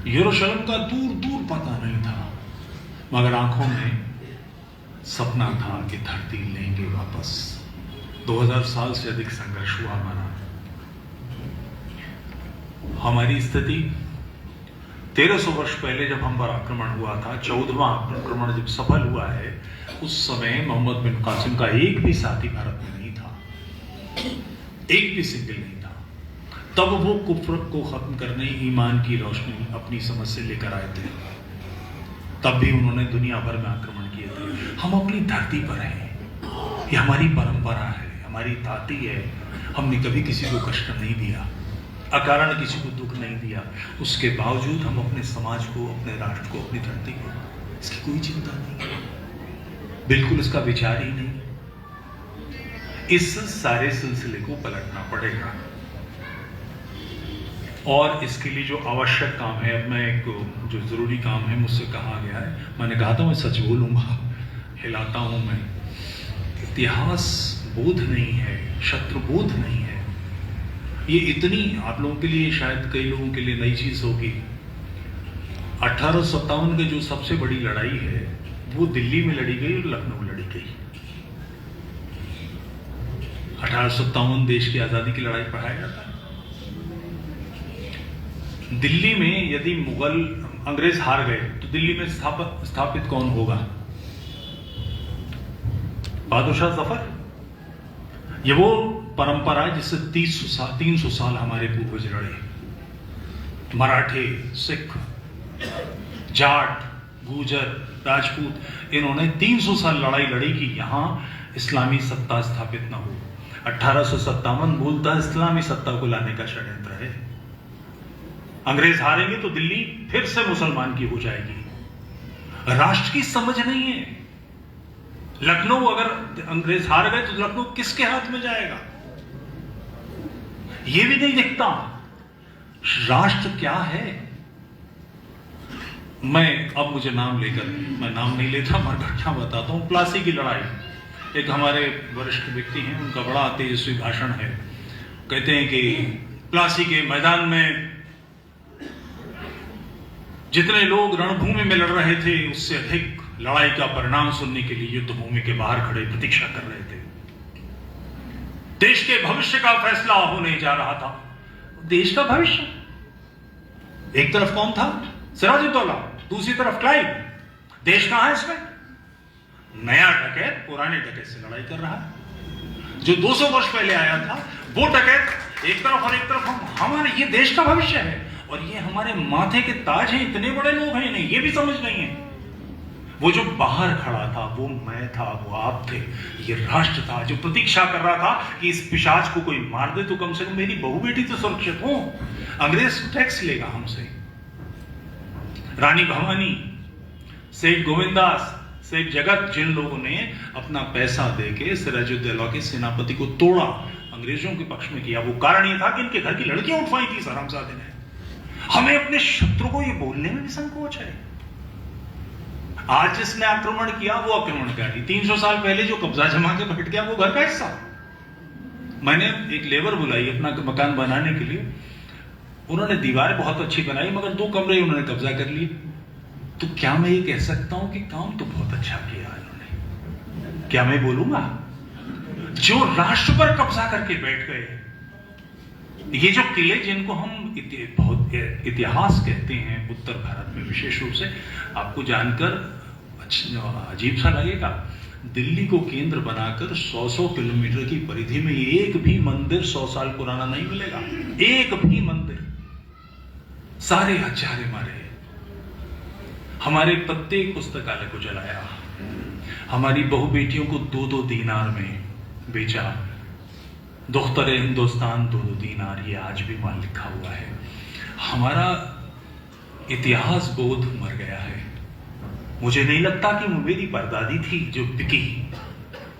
यरूशलेम का दूर दूर पता नहीं था, मगर आंखों में सपना था कि धरती लेंगे वापस। 2000 साल से अधिक संघर्ष हुआ हमारा। हमारी स्थिति 1300 वर्ष पहले जब हम पर आक्रमण हुआ था, 14वां आक्रमण जब सफल हुआ है, उस समय मोहम्मद बिन कासिम का एक भी साथी भारत में नहीं था, एक भी सिंगल नहीं था। तब वो कुफ्र को खत्म करने, ईमान की रोशनी अपनी समझ से लेकर आए थे। तब भी उन्होंने दुनिया भर में आक्रमण किए थे। हम अपनी धरती पर हैं, ये हमारी परंपरा है, हमारी ताती है। हमने कभी किसी को कष्ट नहीं दिया, अकारण किसी को दुख नहीं दिया। उसके बावजूद हम अपने समाज को, अपने राष्ट्र को, अपनी धरती को, इसकी कोई चिंता नहीं, बिल्कुल इसका विचार ही नहीं। इस सारे सिलसिले को पलटना पड़ेगा, और इसके लिए जो आवश्यक काम है, अब मैं एक जो जरूरी काम है मुझसे कहा गया है, मैंने कहा था मैं सच बोलूंगा, हिलाता हूं मैं। इतिहास बोध नहीं है, शत्रु बोध नहीं है। ये इतनी आप लोगों के लिए, शायद कई लोगों के लिए नई चीज होगी। 1857 की जो सबसे बड़ी लड़ाई है वो दिल्ली में लड़ी गई और लखनऊ लड़ी गई। 1857 देश की आजादी की लड़ाई पढ़ाया जाता है। दिल्ली में यदि मुगल अंग्रेज हार गए तो दिल्ली में स्थापित कौन होगा? बहादुर शाह जफर। ये वो परंपरा है जिससे 300 साल हमारे पूर्वज लड़े। मराठे, सिख, जाट, गुर्जर, राजपूत, इन्होंने 300 साल लड़ाई लड़ी कि यहां इस्लामी सत्ता स्थापित न हो। 1857 मूलतः इस्लामी सत्ता को लाने का षड्यंत्र है। अंग्रेज हारेंगे तो दिल्ली फिर से मुसलमान की हो जाएगी। राष्ट्र की समझ नहीं है। लखनऊ, अगर अंग्रेज हार गए तो लखनऊ किसके हाथ में जाएगा? यह भी नहीं दिखता। राष्ट्र क्या है? अब मुझे नाम लेकर, मैं नाम नहीं लेता, मगर घटना बताता हूं। प्लासी की लड़ाई, एक हमारे वरिष्ठ व्यक्ति हैं, उनका बड़ा तेजस्वी भाषण है। कहते हैं कि प्लासी के मैदान में जितने लोग रणभूमि में लड़ रहे थे उससे अधिक लड़ाई का परिणाम सुनने के लिए युद्ध भूमि के बाहर खड़े प्रतीक्षा कर रहे थे। देश के भविष्य का फैसला होने जा रहा था। देश का भविष्य, एक तरफ कौन था? सिराजुद्दौला, दूसरी तरफ क्लाइव। देश कहां है इसमें? नया डकैत पुराने डकैत से लड़ाई कर रहा है। जो 200 वर्ष पहले आया था वो डकैत एक तरफ और एक तरफ हमारे, ये देश का भविष्य है और ये हमारे माथे के ताज हैं। इतने बड़े लोग हैं, नहीं ये भी समझ नहीं है। वो जो बाहर खड़ा था वो मैं था, वो आप थे, ये राष्ट्र था जो प्रतीक्षा कर रहा था कि इस पिशाच को कोई मार दे तो कम से कम मेरी बहू बेटी तो सुरक्षित हो। अंग्रेज टैक्स लेगा हमसे। रानी भवानी, सेठ गोविंदास, सेठ जगत, जिन लोगों ने अपना पैसा देके सिराजुद्दौला के सेनापति को तोड़ा, अंग्रेजों के पक्ष में किया, वो कारण ये था कि इनके घर की लड़कियां उठवाई थी हरामजादे ने। हमें अपने शत्रु को ये बोलने में भी संकोच है। आज जिसने आक्रमण किया वो आक्रमणकारी, 300 साल पहले जो कब्जा जमा के बैठ गया वो घर का हिस्सा। मैंने एक लेबर बुलाई अपना मकान बनाने के लिए। उन्होंने दीवार बहुत अच्छी बनाई मगर 2 कमरे उन्होंने कब्जा कर लिए। तो क्या मैं ये कह सकता हूं कि काम तो बहुत अच्छा किया इन्होंने? क्या मैं बोलूंगा? जो राष्ट्र पर कब्जा करके बैठ गए, ये जो किले जिनको हम बहुत इतिहास कहते हैं उत्तर भारत में विशेष रूप से, आपको जानकर अजीब सा लगेगा। दिल्ली को केंद्र बनाकर 100 किलोमीटर की परिधि में एक भी मंदिर 100 साल पुराना नहीं मिलेगा। एक भी मंदिर। सारे हत्यारे मारे, हमारे प्रत्येक पुस्तकालय को जलाया, हमारी बहु बेटियों को 2-2 दीनार में बेचा। दोख्तर हिंदुस्तान 2-2 दीनार, ये आज भी वहां लिखा हुआ है। हमारा इतिहास बोध मर गया है। मुझे नहीं लगता कि वो मेरी परदादी थी जो बिकी।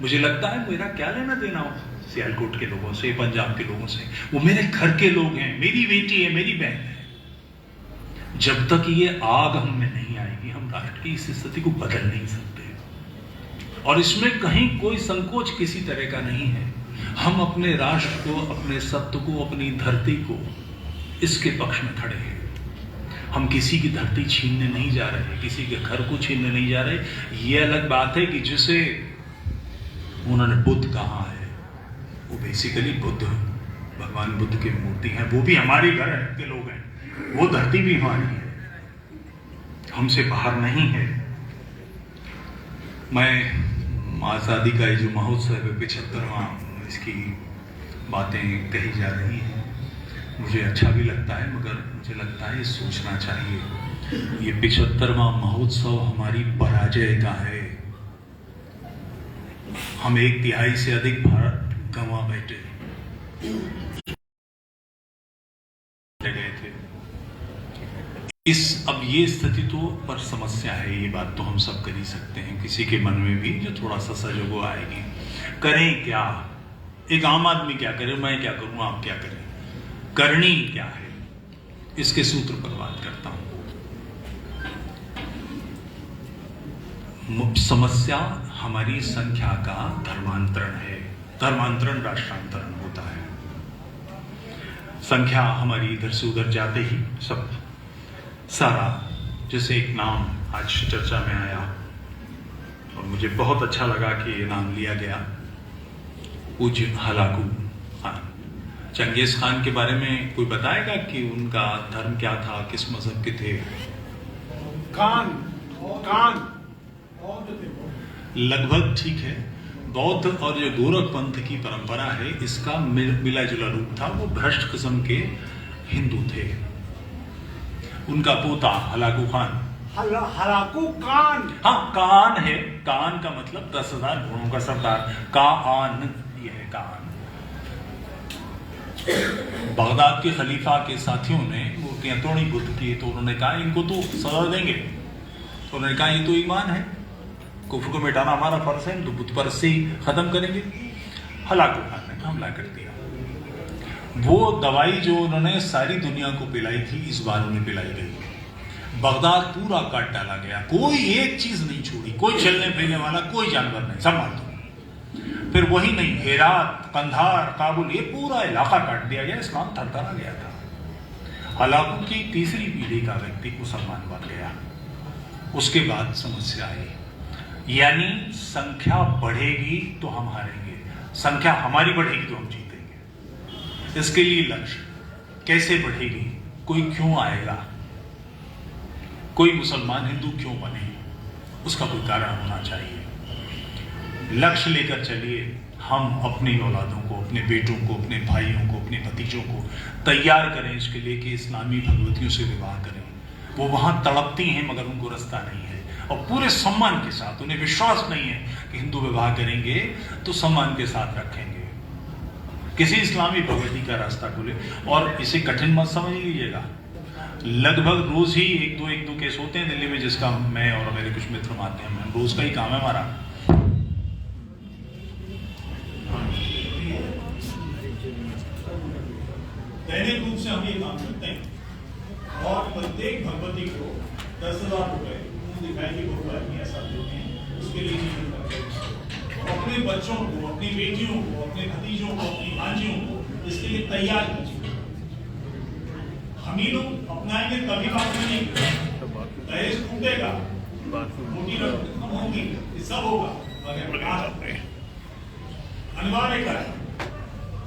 मुझे लगता है मेरा क्या लेना देना हो सियालकोट के लोगों से, पंजाब के लोगों से। वो मेरे घर के लोग हैं, मेरी बेटी है, मेरी बहन है। जब तक ये आग हम में नहीं आएगी हम राष्ट्र की इस स्थिति को बदल नहीं सकते। और इसमें कहीं कोई संकोच किसी तरह का नहीं है। हम अपने राष्ट्र को, अपने सत्य को, अपनी धरती को, इसके पक्ष में खड़े हैं। हम किसी की धरती छीनने नहीं जा रहे, किसी के घर को छीनने नहीं जा रहे। ये अलग बात है कि जिसे उन्होंने बुद्ध कहा है, वो बेसिकली बुद्ध, भगवान बुद्ध की मूर्ति है, वो भी हमारे घर के लोग हैं, वो धरती भी हमारी है, हमसे बाहर नहीं है। मैं आजादी का जो महोत्सव है 75वां, इसकी बातें कही जा रही हैं, मुझे अच्छा भी लगता है मगर मुझे लगता है सोचना चाहिए ये 75वां महोत्सव हमारी पराजय का है। हम 1/3 से अधिक भारत गंवा बैठे गए थे। अब ये स्थिति तो पर समस्या है, ये बात तो हम सब कर ही सकते हैं। किसी के मन में भी जो थोड़ा सा सजगो आएगी, करें क्या? एक आम आदमी क्या करे, मैं क्या करूं, आप क्या करें, करनी क्या है, इसके सूत्र पर बात करता हूं। समस्या हमारी संख्या का धर्मांतरण है। धर्मांतरण राष्ट्रांतरण होता है। संख्या हमारी इधर से उधर जाते ही सब सारा जैसे एक नाम आज चर्चा में आया और मुझे बहुत अच्छा लगा कि ये नाम लिया गया, पूज्य हलाकू खान। चंगेज खान के बारे में कोई बताएगा कि उनका धर्म क्या था, किस मजहब के थे? कान लगभग ठीक है। बौद्ध और जो गोरख पंथ की परंपरा है, इसका मिला जुला रूप था। वो भ्रष्ट किस्म के हिंदू थे। उनका पोता हलाकू खान, हलाकू कान, हाँ कान है। कान का मतलब 10,000 घोड़ों का सरदार। कान, ये है कान। बगदाद के खलीफा के साथियों ने मूर्तियां तोड़ी बुद्ध की, तो उन्होंने कहा इनको तो सजा देंगे। तो उन्होंने कहा ये तो ईमान है, कुफ्र को मिटाना हमारा फर्ज है, तो बुत परस्ती खत्म करेंगे। हलाकू खान ने हमला कर दिया। वो दवाई जो उन्होंने सारी दुनिया को पिलाई थी, इस बार उन्हें पिलाई गई। बगदाद पूरा काट डाला गया, कोई एक चीज नहीं छोड़ी, कोई चलने फिरने वाला कोई जानवर नहीं, सब मार दो। फिर वही नहीं, हेरात, कंधार, काबुल, ये पूरा इलाका काट दिया गया। इस्लाम थरथरा गया था। हलाकू की तीसरी पीढ़ी का व्यक्ति मुसलमान बन गया। उसके बाद समस्या आई, यानी संख्या बढ़ेगी तो हम हारेंगे, संख्या हमारी बढ़ेगी तो हम जीतेंगे। इसके लिए लक्ष्य, कैसे बढ़ेगी, कोई क्यों आएगा, कोई मुसलमान हिंदू क्यों बने, उसका कोई कारण होना चाहिए। लक्ष्य लेकर चलिए। हम अपनी औलादों को, अपने बेटों को, अपने भाइयों को, अपने भतीजों को तैयार करें इसके लिए कि इस्लामी भगवतियों से विवाह करें। वो वहां तड़पती हैं मगर उनको रास्ता नहीं है, और पूरे सम्मान के साथ, उन्हें विश्वास नहीं है कि हिंदू विवाह करेंगे तो सम्मान के साथ रखेंगे। किसी इस्लामी भगवती का रास्ता खोले। और इसे कठिन मत समझ लीजिएगा, लगभग रोज ही एक दो केस होते हैं दिल्ली में, जिसका मैं और मेरे कुछ मित्र मानते हैं, रोज का ही काम है हमारा। दैनिक रूप से हम ये काम करते हैं और प्रत्येक भगवती को 10,000 रुपए दिखाई की भगवती ऐसा देते हैं, उसके लिए जीवन करते हैं। अपने बच्चों को, अपनी बेटियों को, अपने भतीजों को, अपनी भांजियों को इसके लिए तैयार कीजिए। हम ही लोग अपनाएंगे तभी बात नहीं, दहेज टूटेगा, मोटी रकम होगी, ये सब होगा मगर अनिवार्य कार्य।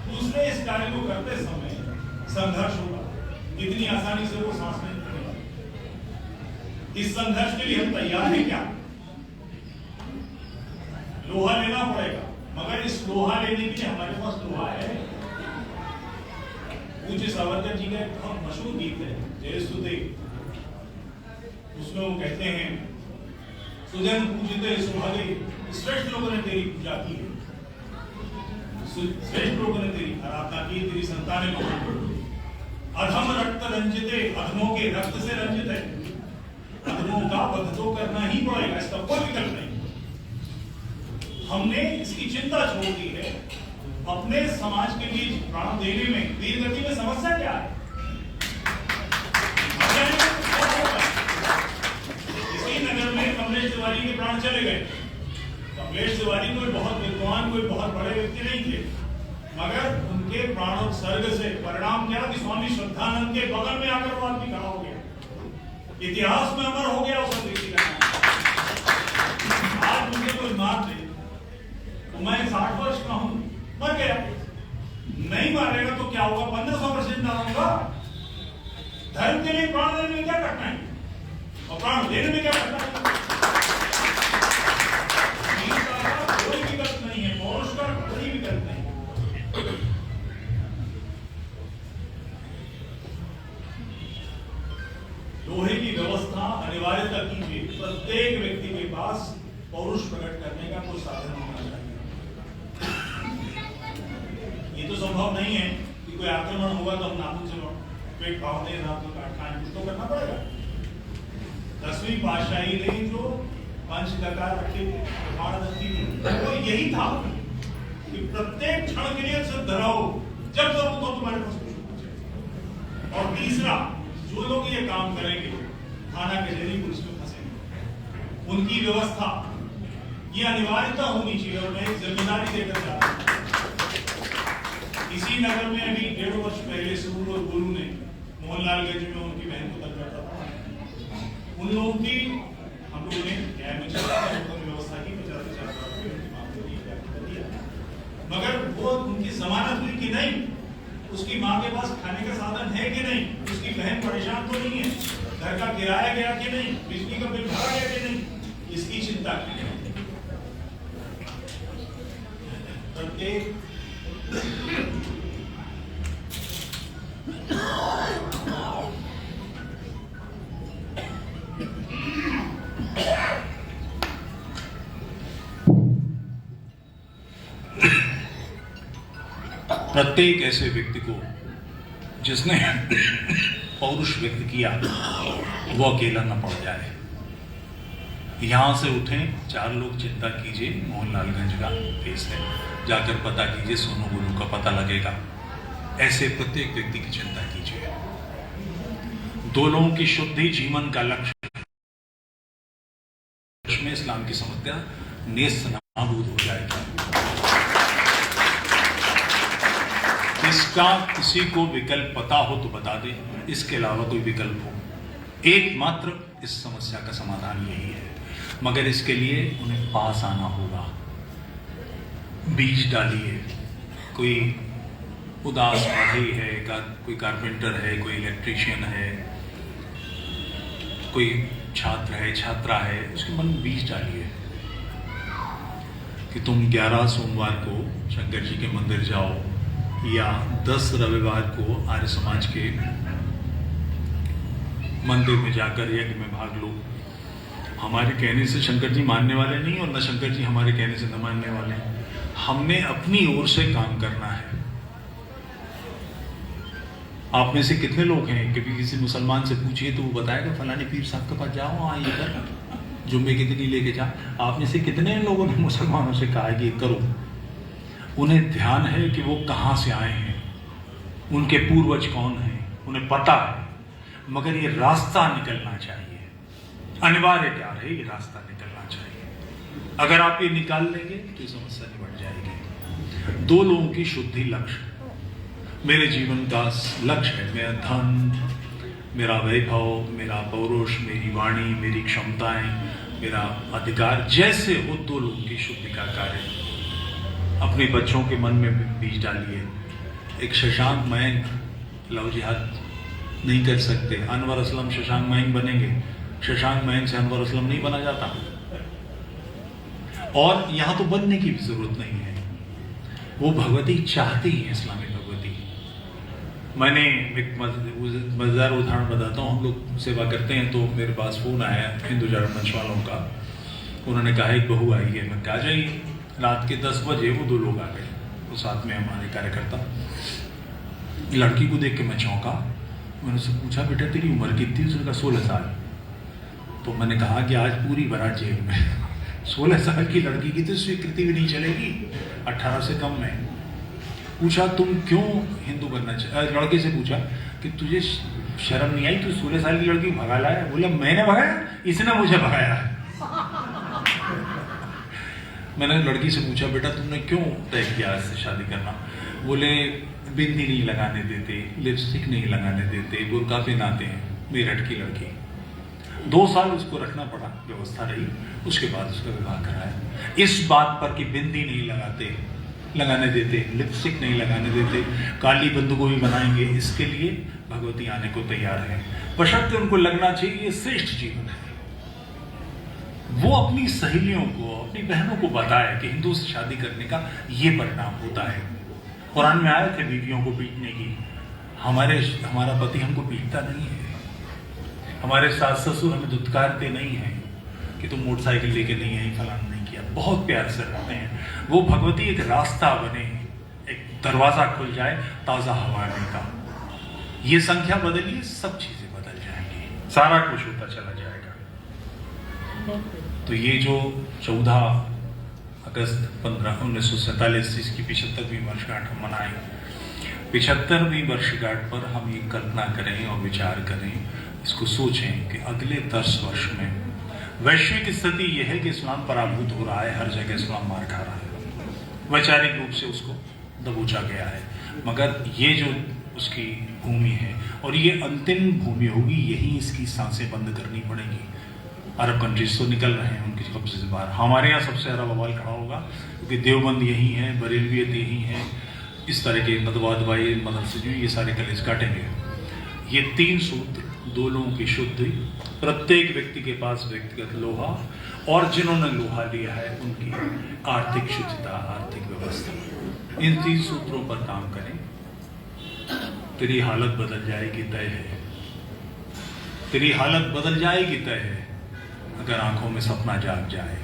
दूसरे इस कार्य को करते समय संघर्ष होगा, इतनी आसानी से वो सांस नहीं लेगा। इस संघर्ष के लिए हम तैयार हैं क्या? लोहा लेना पड़ेगा, मगर इस लोहा लेने के लिए हमारे पास लोहा है। पूज्य सावरकर जी का एक बहुत मशहूर गीत है, जय सुदे। उसमें वो कहते हैं, सुजन पूजते सुभागे, श्रेष्ठ लोगों ने तेरी पूजा की है, श्रेष्ठ लोगों ने तेरी आराधना की, तेरी संतानें को। अधम रक्त रंजिते, अधमों के रक्त से रंजित है, अधमों का वध तो करना ही पड़ेगा, इसका कोई विकल्प नहीं। हमने इसकी चिंता छोड़ दी है। अपने समाज के लिए प्राण देने में वीर गति में समस्या क्या है? इसी नगर में कमलेश तिवारी के प्राण चले गए। कमलेश तिवारी कोई बहुत विद्वान, कोई बहुत बड़े व्यक्ति नहीं थे, मगर उनके प्राणोत्सर्ग से परिणाम क्या कि स्वामी श्रद्धानंद के बगल में आकर वो आदमी खड़ा हो गया, इतिहास में अमर हो गया उस व्यक्ति का नाम। आज मुझे कोई मार दे तो मैं 60 वर्ष का हूं, मर गया। नहीं मारेगा तो क्या होगा? 1500% होगा। धर्म के लिए प्राण देने में क्या करना है और प्राण देने में क्या करना है? कोई विकल्प नहीं है, पौरुष का कोई विकल्प नहीं। लोहे की व्यवस्था अनिवार्यता कीजिए। प्रत्येक व्यक्ति के पास पौरुष प्रकट करने का कोई साधन होना चाहिए। ये तो संभव नहीं है कि कोई आक्रमण होगा तो हम नाखून से पेट फाड़ दें, रात में काट खाएं, कुछ तो करना पड़ेगा। 10वीं पातशाही ने जो पंचककार रखे थे, वो यही था कि प्रत्येक क्षण के लिए सिर्फ धराओ, जब जरूरत हो तुम्हारे पास कुछ होना चाहिए। और तीसरा, जो लोग ये काम करेंगे थाना कचहरी पुलिस में फंसेंगे, उनकी व्यवस्था ये अनिवार्यता होनी चाहिए। और मैं एक जिम्मेदारी देकर चाहता हूं, इसी नगर में अभी 1.5 वर्ष पहले सूर और गुरु ने मोहनलालगंज में उनकी बहन को तक करता था। उन लोगों की हम लोगों ने न्याय में व्यवस्था की 50,000 उनकी मांग को दिया, मगर वो उनकी जमानत हुई कि नहीं, उसकी माँ के पास खाने का साधन है कि नहीं, उसकी बहन परेशान तो नहीं है, घर का किराया गया कि नहीं, बिजली का बिल भरा गया कि नहीं, इसकी चिंता की है। प्रत्येक प्रत्येक ऐसे व्यक्ति को जिसने पौरुष व्यक्त किया वो अकेला न पड़ जाए। यहां से उठें, 4 लोग चिंता कीजिए, मोहनलालगंज का केस है, जाकर पता कीजिए, सोनू गुरु का पता लगेगा। ऐसे प्रत्येक व्यक्ति की चिंता कीजिए। 2 लोगों की शुद्धि जीवन का लक्ष्य में इस्लाम की समस्या नेस्त नाबूद हो जाएगी। इसका किसी को विकल्प पता हो तो बता दे, इसके अलावा कोई विकल्प हो, एकमात्र इस समस्या का समाधान यही है। मगर इसके लिए उन्हें पास आना होगा। बीज डालिए। कोई उदास पढ़ाई है, कोई कारपेंटर है, कोई इलेक्ट्रीशियन है, कोई छात्र है, छात्रा है, उसके मन में बीज डालिए कि तुम 11 सोमवार को शंकर जी के मंदिर जाओ या 10 रविवार को आर्य समाज के मंदिर में जाकर यज्ञ में भाग लो। हमारे कहने से शंकर जी मानने वाले नहीं और न शंकर जी हमारे कहने से न मानने वाले। हमने अपनी ओर से काम करना है। आप में से कितने लोग हैं, कभी किसी मुसलमान से पूछिए तो वो बताएगा फलाने पीर साहब के पास जाओ, हाँ ये कर, जुम्मे कितनी लेके जा। आप में से कितने लोगों ने मुसलमानों से कहा कि करो। उन्हें ध्यान है कि वो कहां से आए हैं, उनके पूर्वज कौन हैं, उन्हें पता है, मगर ये रास्ता निकलना चाहिए। अनिवार्य क्या रहे, ये रास्ता निकलना चाहिए। अगर आप ये निकाल लेंगे तो समस्या निपट जाएगी। 2 लोगों की शुद्धि लक्ष्य मेरे जीवन का लक्ष्य है। मेरा धन, मेरा वैभव, मेरा पौरुष, मेरी वाणी, मेरी क्षमताएं, मेरा अधिकार जैसे हो 2 लोगों की शुद्धि का कार्य। अपने बच्चों के मन में बीज डालिए। एक शशांक मयंक लव जिहाद नहीं कर सकते, अनवर असलम शशांक मयंक बनेंगे। शशांक मयंक से अनवर असलम नहीं बना जाता। और यहां तो बनने की भी जरूरत नहीं है, वो भगवती चाहती है, इस्लामी भगवती। मैंने एक मजेदार उदाहरण बताता हूँ। हम लोग सेवा करते हैं तो मेरे पास फोन आया हिंदू जागरण मंच वालों का। उन्होंने कहा एक बहू आई है। मैं कहा जाइए। रात के 10 बजे वो 2 लोग आ गए, वो साथ में हमारे कार्यकर्ता। लड़की को देख के मैं चौंका। मैंने उससे पूछा बेटा तेरी उम्र कितनी? उसने कहा 16 साल। तो मैंने कहा कि आज पूरी बारात जेल में। 16 साल की लड़की की तो स्वीकृति भी नहीं चलेगी, 18 से कम में। पूछा तुम क्यों हिंदू बनना चाहे? लड़के से पूछा कि तुझे शर्म नहीं आई, तू 16 साल की लड़की भगा लाया? बोला मैंने भगाया, इसने मुझे भगाया। मैंने लड़की से पूछा बेटा तुमने क्यों तय किया इससे शादी करना? बोले बिंदी नहीं लगाने देते, लिपस्टिक नहीं लगाने देते, बुर्का पहनाते हैं। मेरठ की लड़की। 2 साल उसको रखना पड़ा, व्यवस्था रही, उसके बाद उसका विवाह कराया। इस बात पर कि बिंदी नहीं लगाने देते, लिपस्टिक नहीं लगाने देते, काली बंदूकों भी बनाएंगे, इसके लिए भगवती आने को तैयार है। बशर्ते उनको लगना चाहिए ये श्रेष्ठ जीवन है। वो अपनी सहेलियों को, अपनी बहनों को बताए कि हिंदू से शादी करने का ये परिणाम होता है। कुरान में आए थे बीवियों को पीटने की। हमारा पति हमको पीटता नहीं है, हमारे सास ससुर हमें दुत्कारते नहीं है कि तुम मोटरसाइकिल लेके नहीं आई, फलाना नहीं किया। बहुत प्यार से रहते हैं। वो भगवती एक रास्ता बने, एक दरवाजा खुल जाए ताजा हवा आने का। ये संख्या बदलिए, सब चीजें बदल जाएंगी, सारा कुछ होता चला जाएगा। तो ये जो 14 अगस्त 1947 इसकी 75वीं वर्षगांठ हम मनाएं। 75वीं वर्षगांठ पर हम ये कल्पना करें और विचार करें, इसको सोचें कि अगले 10 वर्ष में वैश्विक स्थिति यह है कि इस्लाम पराभूत हो रहा है, हर जगह इस्लाम मार खा रहा है, वैचारिक रूप से उसको दबोचा गया है। मगर ये जो उसकी भूमि है और ये अंतिम भूमि होगी, यही इसकी सांसें बंद करनी पड़ेगी। अरब कंट्रीज तो निकल रहे हैं उनकी कब्जे से बाहर। हमारे यहाँ सबसे ज़्यादा बवाल खड़ा होगा क्योंकि देवबंद यही है, बरेलवियत यही है, इस तरह के नदवादवाई मदरसे जो ये सारे कलेज काटेंगे। ये 3 सूत्र, 2 लोगों की शुद्धि, प्रत्येक व्यक्ति के पास व्यक्तिगत लोहा, और जिन्होंने लोहा लिया है उनकी आर्थिक शुद्धता, आर्थिक व्यवस्था, इन 3 सूत्रों पर काम करें। तेरी हालत बदल जाएगी तय है, तेरी हालत बदल जाएगी तय है अगर आंखों में सपना जाग जाए।